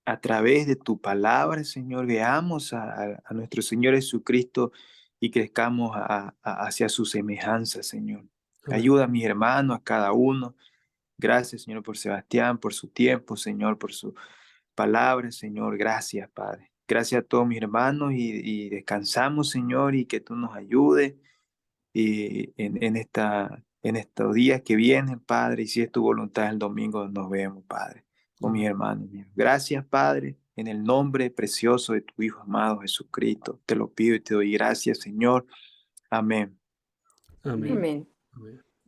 a través de tu palabra, Señor. Veamos a nuestro Señor Jesucristo y crezcamos hacia su semejanza, Señor. Amén. Ayuda a mis hermanos, a cada uno. Gracias, Señor, por Sebastián, por su tiempo, Señor, por su palabra, Señor. Gracias, Padre. Gracias a todos mis hermanos y descansamos, Señor, y que tú nos ayudes y en estos días que vienen, Padre, y si es tu voluntad, el domingo nos vemos, Padre, con mis Amén. hermanos míos. Gracias, Padre, en el nombre precioso de tu Hijo amado Jesucristo. Te lo pido y te doy gracias, Señor. Amén. Amén. Amén. Amén.